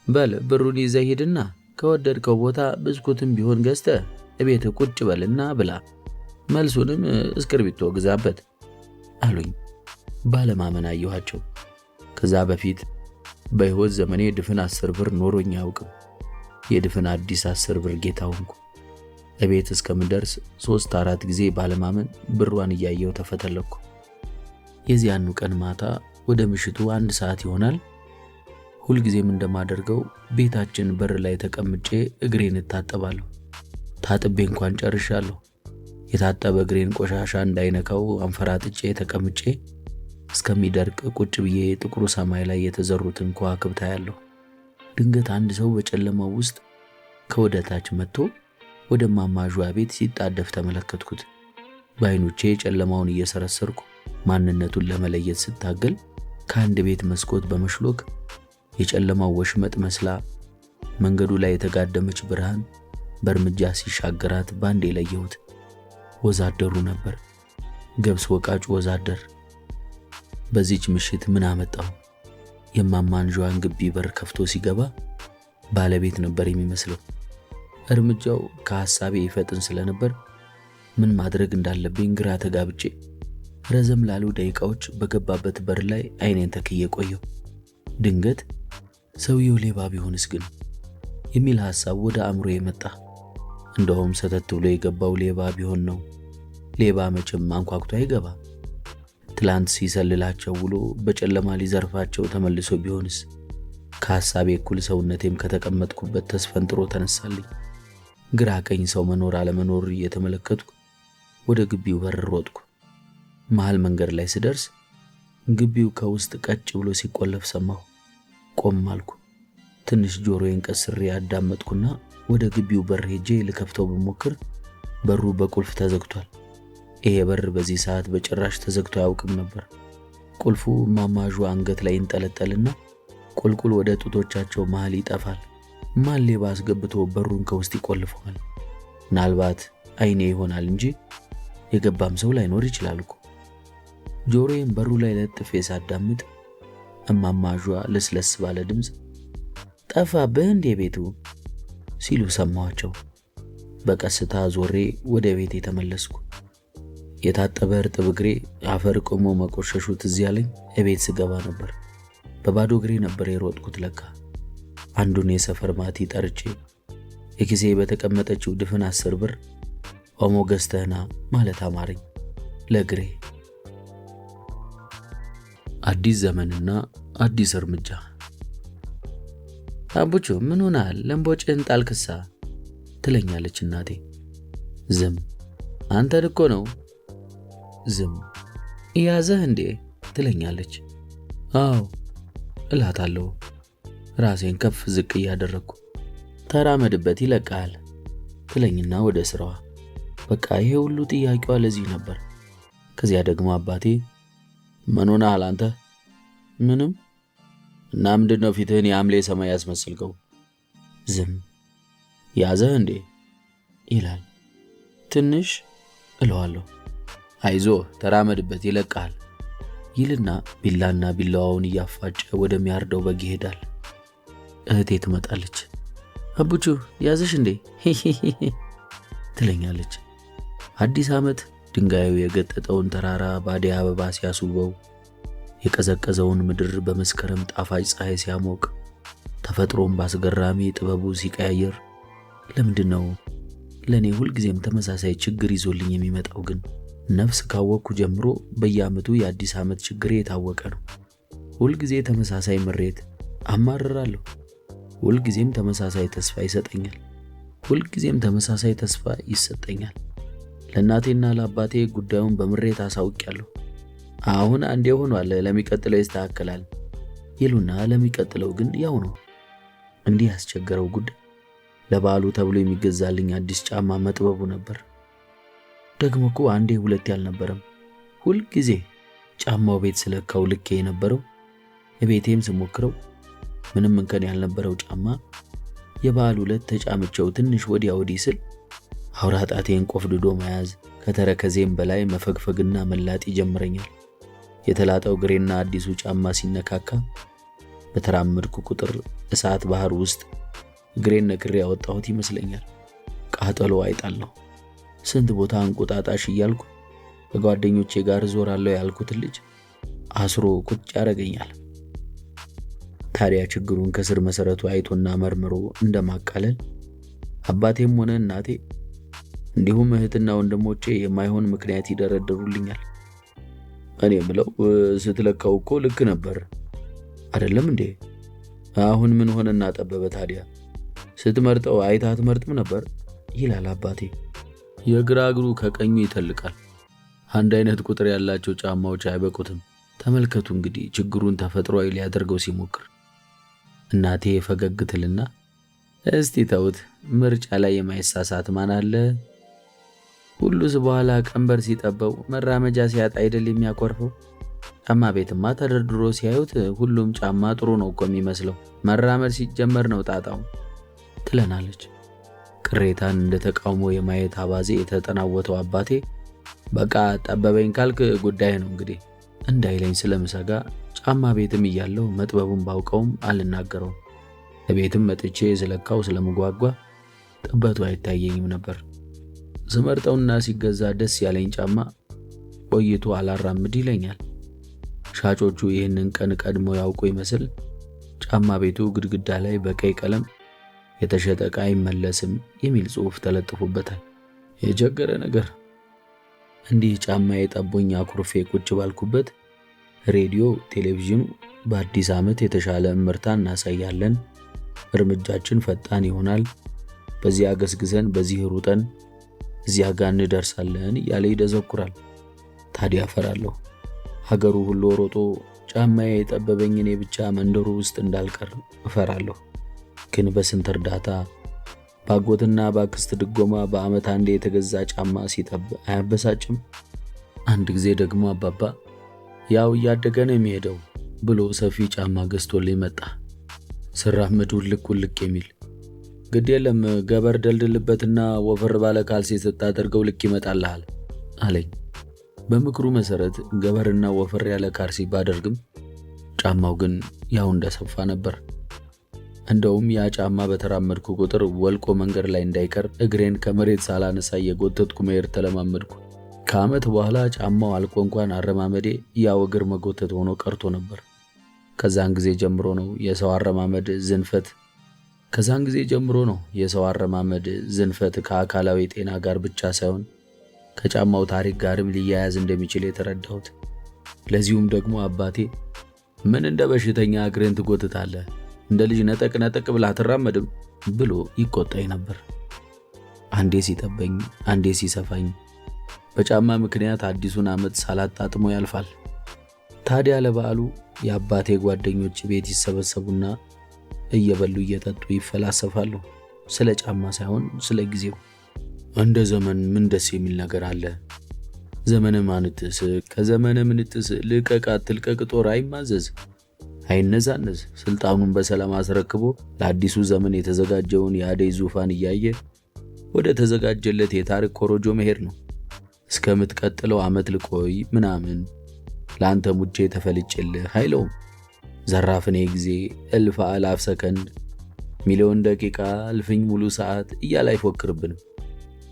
በል ብሩን ይዘህ ሂድና ከወደድከው ቦታ ብስኩትም ቢሆን ገዝተህ እቤት ቁጭ በልና ብላ፣ መልሱንም እስክርቢቶ ግዛበት አሉኝ። ባለማመን አየኋቸው። ከዛ በፊት በሕይወት ዘመኔ ድፍን 10 ብር ኖሮኝ አያውቅም። የድፍን አዲስ 10 ብር ጌታ ሆንኩ። እቤት እስከምደርስ 3-4 ጊዜ ባለማመን ብሯን እያየው ተፈተለኩ። የዚያኑ ቀን ማታ ወደ ምሽቱ 1 ሰዓት ይሆናል። ሁልጊዜም እንደማደርገው ቤታችን በር ላይ ተቀምጬ እግሬን እታጠባለሁ። ታጥቤ እንኳን ጨርሻለሁ። የታጠበ እግሬን ቆሻሻ እንዳይነካው አንፈራጥጬ ተቀምጬ እስከሚደርቅ ቁጭ ብዬ ጥቁሩ ሰማይ ላይ የተዘሩትን ከዋክብት አያለሁ። ድንገት አንድ ሰው በጨለማው ውስጥ ከወደታች መጥቶ ወደ ማማዡ ቤት ሲጣደፍ ተመለከትኩት። በዓይኖቼ ጨለማውን እየሰረሰርኩ ማንነቱን ለመለየት ስታገል ከአንድ ቤት መስኮት በመሽሎክ የጨለማው ወሽመጥ መስላ መንገዱ ላይ የተጋደመች ብርሃን በእርምጃ ሲሻገራት ባንዴ ለየሁት። ወዛደሩ ነበር። ገብስ ወቃጩ ወዛደር። በዚች ምሽት ምን አመጣው? የማማንጇን ግቢ በር ከፍቶ ሲገባ ባለቤት ነበር የሚመስለው። እርምጃው ከሐሳቤ ይፈጥን ስለነበር ምን ማድረግ እንዳለብኝ ግራ ተጋብጬ ረዘም ላሉ ደቂቃዎች በገባበት በር ላይ አይኔን ተክዬ ቆየሁ። ድንገት ሰውየው ሌባ ቢሆንስ ግን የሚል ሐሳብ ወደ አእምሮዬ መጣ። እንደውም ሰተት ብሎ የገባው ሌባ ቢሆን ነው። ሌባ መቼም አንኳኩቶ አይገባ። ትላንት ሲሰልላቸው ውሎ በጨለማ ሊዘርፋቸው ተመልሶ ቢሆንስ? ከሐሳቤ እኩል ሰውነቴም ከተቀመጥኩበት ተስፈንጥሮ ተነሳልኝ። ግራ ቀኝ ሰው መኖር አለመኖር እየተመለከትኩ ወደ ግቢው በር ሮጥኩ። መሃል መንገድ ላይ ስደርስ ግቢው ከውስጥ ቀጭ ብሎ ሲቆለፍ ሰማሁ። ቆም አልኩ። ትንሽ ጆሮዬን ቀስሬ ያዳመጥኩና ወደ ግቢው በር ሄጄ ልከፍተው ብሞክር በሩ በቁልፍ ተዘግቷል። ይሄ በር በዚህ ሰዓት በጭራሽ ተዘግቶ አያውቅም ነበር። ቁልፉ ማማዡ አንገት ላይ ይንጠለጠልና ቁልቁል ወደ ጡቶቻቸው መሃል ይጠፋል። ማን ሌባ አስገብቶ በሩን ከውስጥ ይቆልፈዋል? ምናልባት አይኔ ይሆናል እንጂ የገባም ሰው ላይኖር ይችላል እኮ። ጆሮዬን በሩ ላይ ለጥፌ ሳዳምጥ እማማጇ ለስለስ ባለ ድምፅ ጠፋብህ እንዴ ቤቱ ሲሉ ሰማኋቸው። በቀስታ ዞሬ ወደ ቤቴ ተመለስኩ። የታጠበ እርጥብ እግሬ አፈር ቆሞ መቆሸሹ ትዝ ያለኝ እቤት ስገባ ነበር። በባዶ እግሬ ነበር የሮጥኩት ለካ። አንዱን የሰፈር ማቲ ጠርቼ የኪሴ በተቀመጠችው ድፍን 10 ብር ኦሞ ገዝተህና ማለት አማረኝ ለእግሬ። አዲስ ዘመንና አዲስ እርምጃ። አቡቹ ምን ሆናል? ለምቦጭህን ጣልክሳ ትለኛለች እናቴ። ዝም። አንተን እኮ ነው። ዝም። ያዘህ እንዴ ትለኛለች። አዎ እላታለሁ ራሴን ከፍ ዝቅ እያደረግኩ። ተራመድበት ይለቃል ትለኝና ወደ ስራዋ። በቃ ይሄ ሁሉ ጥያቄዋ ለዚህ ነበር። ከዚያ ደግሞ አባቴ ምን ሆነሃል አንተ? ምንም። እና ምንድነው ፊትህን የሐምሌ ሰማይ ያስመስልከው? ዝም። ያዘህ እንዴ ይላል። ትንሽ እለዋለሁ። አይዞህ ተራመድበት ይለቃል ይልና ቢላና ቢላዋውን እያፋጨ ወደሚያርደው በግ ይሄዳል። እህቴ ትመጣለች። አቡቹ ያዘሽ እንዴ ትለኛለች። አዲስ ዓመት ድንጋዩ የገጠጠውን ተራራ ባዲያ አበባ ሲያስውበው፣ የቀዘቀዘውን ምድር በመስከረም ጣፋጭ ፀሐይ ሲያሞቅ፣ ተፈጥሮም ባስገራሚ ጥበቡ ሲቀያየር፣ ለምንድነው ለኔ ሁልጊዜም ተመሳሳይ ችግር ይዞልኝ የሚመጣው ግን ነፍስ ካወቅኩ ጀምሮ በየዓመቱ የአዲስ ዓመት ችግሬ የታወቀ ነው። ሁልጊዜ ተመሳሳይ ምሬት አማርራለሁ። ሁልጊዜም ተመሳሳይ ተስፋ ይሰጠኛል። ሁልጊዜም ተመሳሳይ ተስፋ ይሰጠኛል። ለእናቴና ለአባቴ ጉዳዩን በምሬት አሳውቂያለሁ። አሁን አንዴ ሆኗል፣ ለሚቀጥለው ይስተካከላል ይሉና ለሚቀጥለው ግን ያው ነው። እንዲህ ያስቸገረው ጉዳይ ለበዓሉ ተብሎ የሚገዛልኝ አዲስ ጫማ መጥበቡ ነበር። ደግሞ እኮ አንዴ ሁለቴ አልነበረም። ሁልጊዜ ጫማው ቤት ስለካው ልኬ የነበረው ቤቴም ስሞክረው ምንም እንከን ያልነበረው ጫማ የበዓሉ ዕለት ተጫምቸው ትንሽ ወዲያ ወዲህ ስል አውራ ጣቴን ቆፍድዶ መያዝ፣ ከተረከዜም በላይ መፈግፈግና መላጥ ይጀምረኛል። የተላጠው እግሬና አዲሱ ጫማ ሲነካካ በተራመድኩ ቁጥር እሳት ባህር ውስጥ እግሬን ነክሬ ያወጣሁት ይመስለኛል። ቃጠሎ አይጣለሁ። ስንት ቦታ እንቁጣጣሽ እያልኩ ከጓደኞቼ ጋር ዞራለሁ ያልኩትን ልጅ አስሮ ቁጭ ያደርገኛል። ታዲያ ችግሩን ከስር መሰረቱ አይቶና መርምሮ እንደማቃለል አባቴም ሆነ እናቴ እንዲሁም እህትና ወንድሞቼ የማይሆን ምክንያት ይደረድሩልኛል። እኔ ምለው ስትለካው እኮ ልክ ነበር አይደለም እንዴ? አሁን ምን ሆነና ጠበበ ታዲያ? ስትመርጠው አይታ አትመርጥም ነበር ይላል አባቴ። የግራ እግሩ ከቀኙ ይተልቃል። አንድ አይነት ቁጥር ያላቸው ጫማዎች አይበቁትም። ተመልከቱ እንግዲህ ችግሩን ተፈጥሯዊ ሊያደርገው ሲሞክር። እናቴ ፈገግ ትልና እስቲ ተውት፣ ምርጫ ላይ የማይሳሳት ማን አለ? ሁሉስ በኋላ ቀንበር ሲጠበው መራመጃ ሲያጣ አይደል የሚያኮርፈው? ጫማ ቤትማ ተደርድሮ ሲያዩት ሁሉም ጫማ ጥሩ ነው እኮ የሚመስለው፣ መራመድ ሲጀመር ነው ጣጣው ትለናለች። ቅሬታን እንደ ተቃውሞ የማየት አባዜ የተጠናወተው አባቴ በቃ ጠበበኝ ካልክ ጉዳይ ነው እንግዲህ እንዳይለኝ ስለምሰጋ ጫማ ቤትም እያለው መጥበቡን ባውቀውም አልናገረውም። ለቤትም መጥቼ ስለካው ስለምጓጓ ጥበቱ አይታየኝም ነበር። ስመርጠውና ሲገዛ ደስ ያለኝ ጫማ ቆይቶ አላራምድ ይለኛል። ሻጮቹ ይህንን ቀን ቀድሞ ያውቁ ይመስል ጫማ ቤቱ ግድግዳ ላይ በቀይ ቀለም የተሸጠ ዕቃ አይመለስም የሚል ጽሑፍ ተለጥፎበታል። የቸገረ ነገር። እንዲህ ጫማዬ ጠቦኝ አኩርፌ ቁጭ ባልኩበት ሬዲዮ፣ ቴሌቪዥኑ በአዲስ ዓመት የተሻለ እምርታ እናሳያለን፣ እርምጃችን ፈጣን ይሆናል፣ በዚያ ገስግሰን በዚህ ሩጠን እዚያ ጋር እንደርሳለን እያለ ይደዘኩራል። ታዲያ እፈራለሁ። ሀገሩ ሁሉ ሮጦ ጫማዬ የጠበበኝ እኔ ብቻ መንደሩ ውስጥ እንዳልቀር እፈራለሁ። ግን በስንት እርዳታ ባጎትና ባክስት ድጎማ በዓመት አንዴ የተገዛ ጫማ ሲጠብ አያበሳጭም? አንድ ጊዜ ደግሞ አባባ ያው እያደገ ነው የሚሄደው ብሎ ሰፊ ጫማ ገዝቶልኝ መጣ። ስራመድ ውልቅ ውልቅ የሚል። ግድ የለም ገበር ደልድልበትና ወፈር ባለ ካልሲ ስታደርገው ልክ ይመጣልሃል አለኝ። በምክሩ መሰረት ገበርና ወፈር ያለ ካልሲ ባደርግም ጫማው ግን ያው እንደሰፋ ነበር። እንደውም ያ ጫማ በተራመድኩ ቁጥር ወልቆ መንገድ ላይ እንዳይቀር እግሬን ከመሬት ሳላነሳ የጎተትኩ መሄድ ተለማመድኩ። ከዓመት በኋላ ጫማው አልቆ እንኳን አረማመዴ ያው እግር መጎተት ሆኖ ቀርቶ ነበር። ከዛን ጊዜ ጀምሮ ነው የሰው አረማመድ ዝንፈት ከአካላዊ ጤና ጋር ብቻ ሳይሆን ከጫማው ታሪክ ጋርም ሊያያዝ እንደሚችል የተረዳሁት። ለዚሁም ደግሞ አባቴ ምን እንደ በሽተኛ እግሬን ትጎትታለህ፣ እንደ ልጅ ነጠቅ ነጠቅ ብላ አትራመድም ብሎ ይቆጣኝ ነበር። አንዴ ሲጠበኝ አንዴ ሲሰፋኝ በጫማ ምክንያት አዲሱን ዓመት ሳላጣጥሞ ያልፋል። ታዲያ ለበዓሉ የአባቴ ጓደኞች ቤት ይሰበሰቡና እየበሉ እየጠጡ ይፈላሰፋሉ። ስለ ጫማ ሳይሆን ስለ ጊዜው። እንደ ዘመን ምን ደስ የሚል ነገር አለ? ዘመነ ማንትስ ከዘመነ ምንትስ ልቀቅ አትልቀቅ ጦር አይማዘዝ አይነዛነዝ ስልጣኑን በሰላም አስረክቦ ለአዲሱ ዘመን የተዘጋጀውን የአደይ ዙፋን እያየ ወደ ተዘጋጀለት የታሪክ ኮሮጆ መሄድ ነው። እስከምትቀጥለው ዓመት ልቆይ ምናምን ለአንተ ሙቼ ተፈልጭልህ አይለውም። ዘራፍኔ ጊዜ እልፍ አላፍ ሰከንድ ሚሊዮን ደቂቃ እልፍኝ ሙሉ ሰዓት እያለ አይፎክርብንም።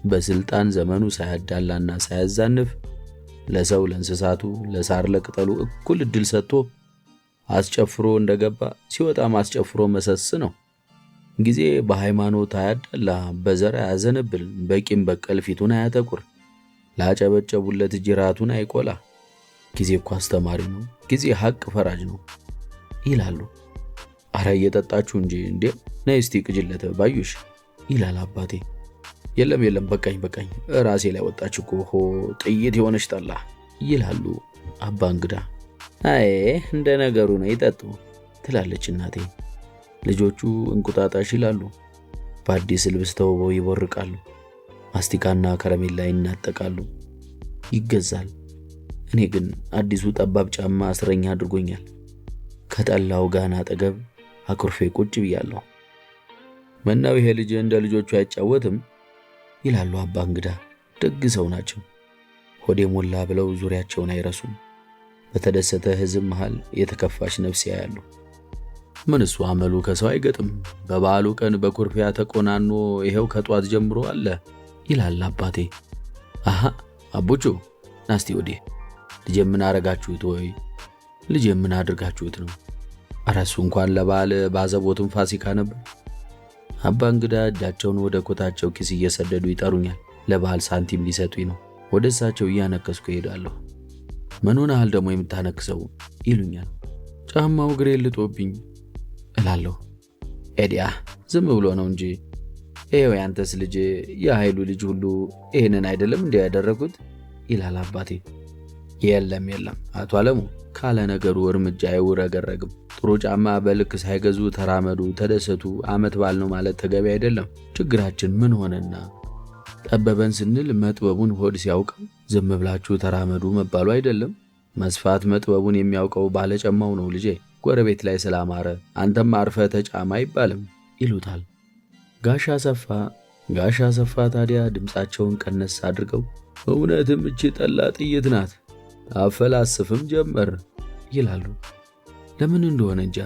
በስልጣን ዘመኑ ሳያዳላና ሳያዛንፍ ለሰው ለእንስሳቱ ለሳር ለቅጠሉ እኩል እድል ሰጥቶ አስጨፍሮ እንደገባ ሲወጣ ማስጨፍሮ መሰስ ነው። ጊዜ በሃይማኖት አያዳላ፣ በዘር አያዘነብል፣ በቂም በቀል ፊቱን አያጠቁር፣ ላጨበጨቡለት ጅራቱን አይቆላ። ጊዜ እኮ አስተማሪ ነው፣ ጊዜ ሐቅ ፈራጅ ነው ይላሉ። አረ እየጠጣችሁ እንጂ እንዴ! ነይ እስቲ ቅጅለት ባዩሽ ይላል አባቴ። የለም በቃኝ ራሴ ላይ ወጣች እኮ ጥይት የሆነች ጠላ ይላሉ አባ እንግዳ። አይ እንደ ነገሩ ነው ይጠጡ ትላለች እናቴ። ልጆቹ እንቁጣጣሽ ይላሉ። በአዲስ ልብስ ተውበው ይቦርቃሉ። ማስቲካና ከረሜላ ይናጠቃሉ። ይገዛል። እኔ ግን አዲሱ ጠባብ ጫማ እስረኛ አድርጎኛል። ከጠላው ጋና አጠገብ አኩርፌ ቁጭ ብያለሁ። ምነው ይሄ ልጅ እንደ ልጆቹ አይጫወትም ይላሉ አባ እንግዳ። ደግ ሰው ናቸው። ሆዴ ሞላ ብለው ዙሪያቸውን አይረሱም። በተደሰተ ሕዝብ መሃል የተከፋች ነፍስ ያያሉ። ምን እሱ አመሉ ከሰው አይገጥም። በበዓሉ ቀን በኩርፊያ ተቆናኖ ይሄው ከጧት ጀምሮ አለ ይላል አባቴ። አሃ አቡቹ ናስቲ ወዲህ። ልጄ ምን አረጋችሁት? ወይ ልጄ ምን አድርጋችሁት ነው? ኧረ እሱ እንኳን ለበዓል ባዘቦቱን ፋሲካ ነበር። አባ እንግዳ እጃቸውን ወደ ኮታቸው ኪስ እየሰደዱ ይጠሩኛል። ለበዓል ሳንቲም ሊሰጡኝ ነው። ወደ እሳቸው እያነከስኩ እሄዳለሁ። ምን ሆነሃል ደግሞ የምታነክሰው ይሉኛል። ጫማው እግሬ ልጦብኝ እላለሁ። ኤዲያ ዝም ብሎ ነው እንጂ ይሄው ያንተስ ልጅ የኃይሉ ልጅ ሁሉ ይሄንን አይደለም እንዴ ያደረጉት ይላል አባቴ። የለም አቶ አለሙ ካለ ነገሩ እርምጃ አይውረገረግም። ጥሩ ጫማ በልክ ሳይገዙ ተራመዱ፣ ተደሰቱ፣ አመት ባል ነው ማለት ተገቢ አይደለም። ችግራችን ምን ሆነና ጠበበን ስንል መጥበቡን ሆድ ሲያውቀው ዝም ብላችሁ ተራመዱ መባሉ አይደለም። መስፋት መጥበቡን የሚያውቀው ባለጨማው ነው ልጄ። ጎረቤት ላይ ስላማረ አንተም አርፈ ተጫማ አይባልም ይሉታል። ጋሻ ሰፋ ታዲያ ድምፃቸውን ቀነስ አድርገው እውነትም እቺ ጠላ ጥይት ናት አፈላስፍም ጀመር ይላሉ። ለምን እንደሆነ እንጃ።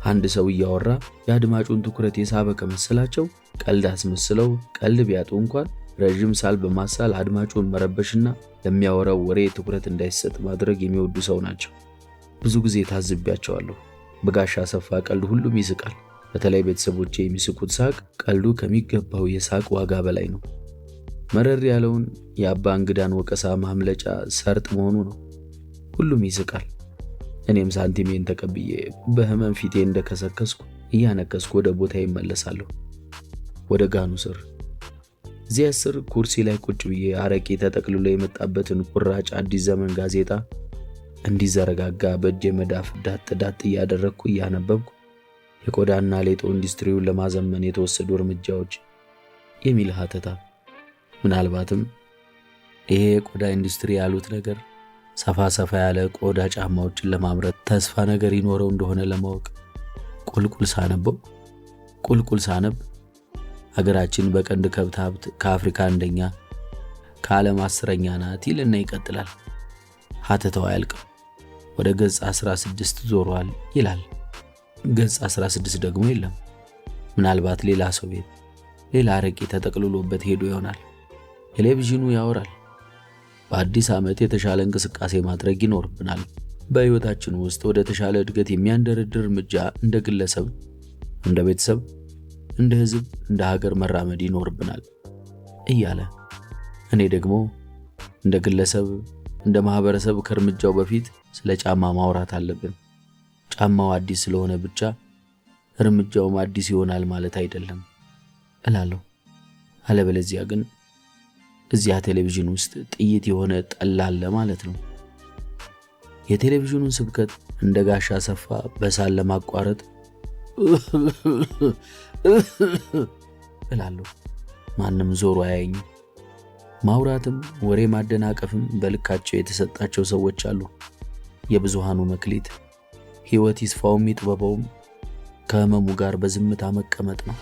አንድ ሰው እያወራ የአድማጩን ትኩረት የሳበ ከመሰላቸው ቀልድ አስመስለው ቀልድ ቢያጡ እንኳን ረጅም ሳል በማሳል አድማጩን መረበሽና ለሚያወራው ወሬ ትኩረት እንዳይሰጥ ማድረግ የሚወዱ ሰው ናቸው። ብዙ ጊዜ ታዝቢያቸዋለሁ። በጋሻ አሰፋ ቀልድ ሁሉም ይስቃል። በተለይ ቤተሰቦቼ የሚስቁት ሳቅ ቀልዱ ከሚገባው የሳቅ ዋጋ በላይ ነው። መረር ያለውን የአባ እንግዳን ወቀሳ ማምለጫ ሰርጥ መሆኑ ነው። ሁሉም ይስቃል። እኔም ሳንቲሜን ተቀብዬ በህመም ፊቴ እንደከሰከስኩ እያነከስኩ ወደ ቦታ ይመለሳለሁ። ወደ ጋኑ ስር እዚያ ስር ኩርሲ ላይ ቁጭ ብዬ አረቄ ተጠቅልሎ የመጣበትን ቁራጭ አዲስ ዘመን ጋዜጣ እንዲዘረጋጋ በእጄ መዳፍ ዳጥ እያደረግኩ እያነበብኩ የቆዳና ሌጦ ኢንዱስትሪውን ለማዘመን የተወሰዱ እርምጃዎች የሚል ሀተታ። ምናልባትም ይሄ የቆዳ ኢንዱስትሪ ያሉት ነገር ሰፋ ያለ ቆዳ ጫማዎችን ለማምረት ተስፋ ነገር ይኖረው እንደሆነ ለማወቅ ቁልቁል ሳነብ ሀገራችን በቀንድ ከብት ሀብት ከአፍሪካ አንደኛ ከዓለም 10ኛ ናት ይልና ይቀጥላል። ሀተታው አያልቅም። ወደ ገጽ 16 ዞሯል ይላል። ገጽ 16 ደግሞ የለም። ምናልባት ሌላ ሰው ቤት ሌላ አረቄ ተጠቅልሎበት ሄዶ ይሆናል። ቴሌቪዥኑ ያወራል። በአዲስ ዓመት የተሻለ እንቅስቃሴ ማድረግ ይኖርብናል። በሕይወታችን ውስጥ ወደ ተሻለ እድገት የሚያንደረድር እርምጃ እንደ ግለሰብ፣ እንደ ቤተሰብ፣ እንደ ሕዝብ፣ እንደ ሀገር መራመድ ይኖርብናል እያለ እኔ ደግሞ እንደ ግለሰብ፣ እንደ ማህበረሰብ ከእርምጃው በፊት ስለ ጫማ ማውራት አለብን። ጫማው አዲስ ስለሆነ ብቻ እርምጃውም አዲስ ይሆናል ማለት አይደለም እላለሁ። አለበለዚያ ግን እዚያ ቴሌቪዥን ውስጥ ጥይት የሆነ ጠላ አለ ማለት ነው። የቴሌቪዥኑን ስብከት እንደ ጋሻ አሰፋ በሳል ለማቋረጥ እላለሁ። ማንም ዞሮ አያየኝም። ማውራትም ወሬ ማደናቀፍም በልካቸው የተሰጣቸው ሰዎች አሉ። የብዙሃኑ መክሊት ሕይወት ይስፋውም ይጥበበውም ከህመሙ ጋር በዝምታ መቀመጥ ነው።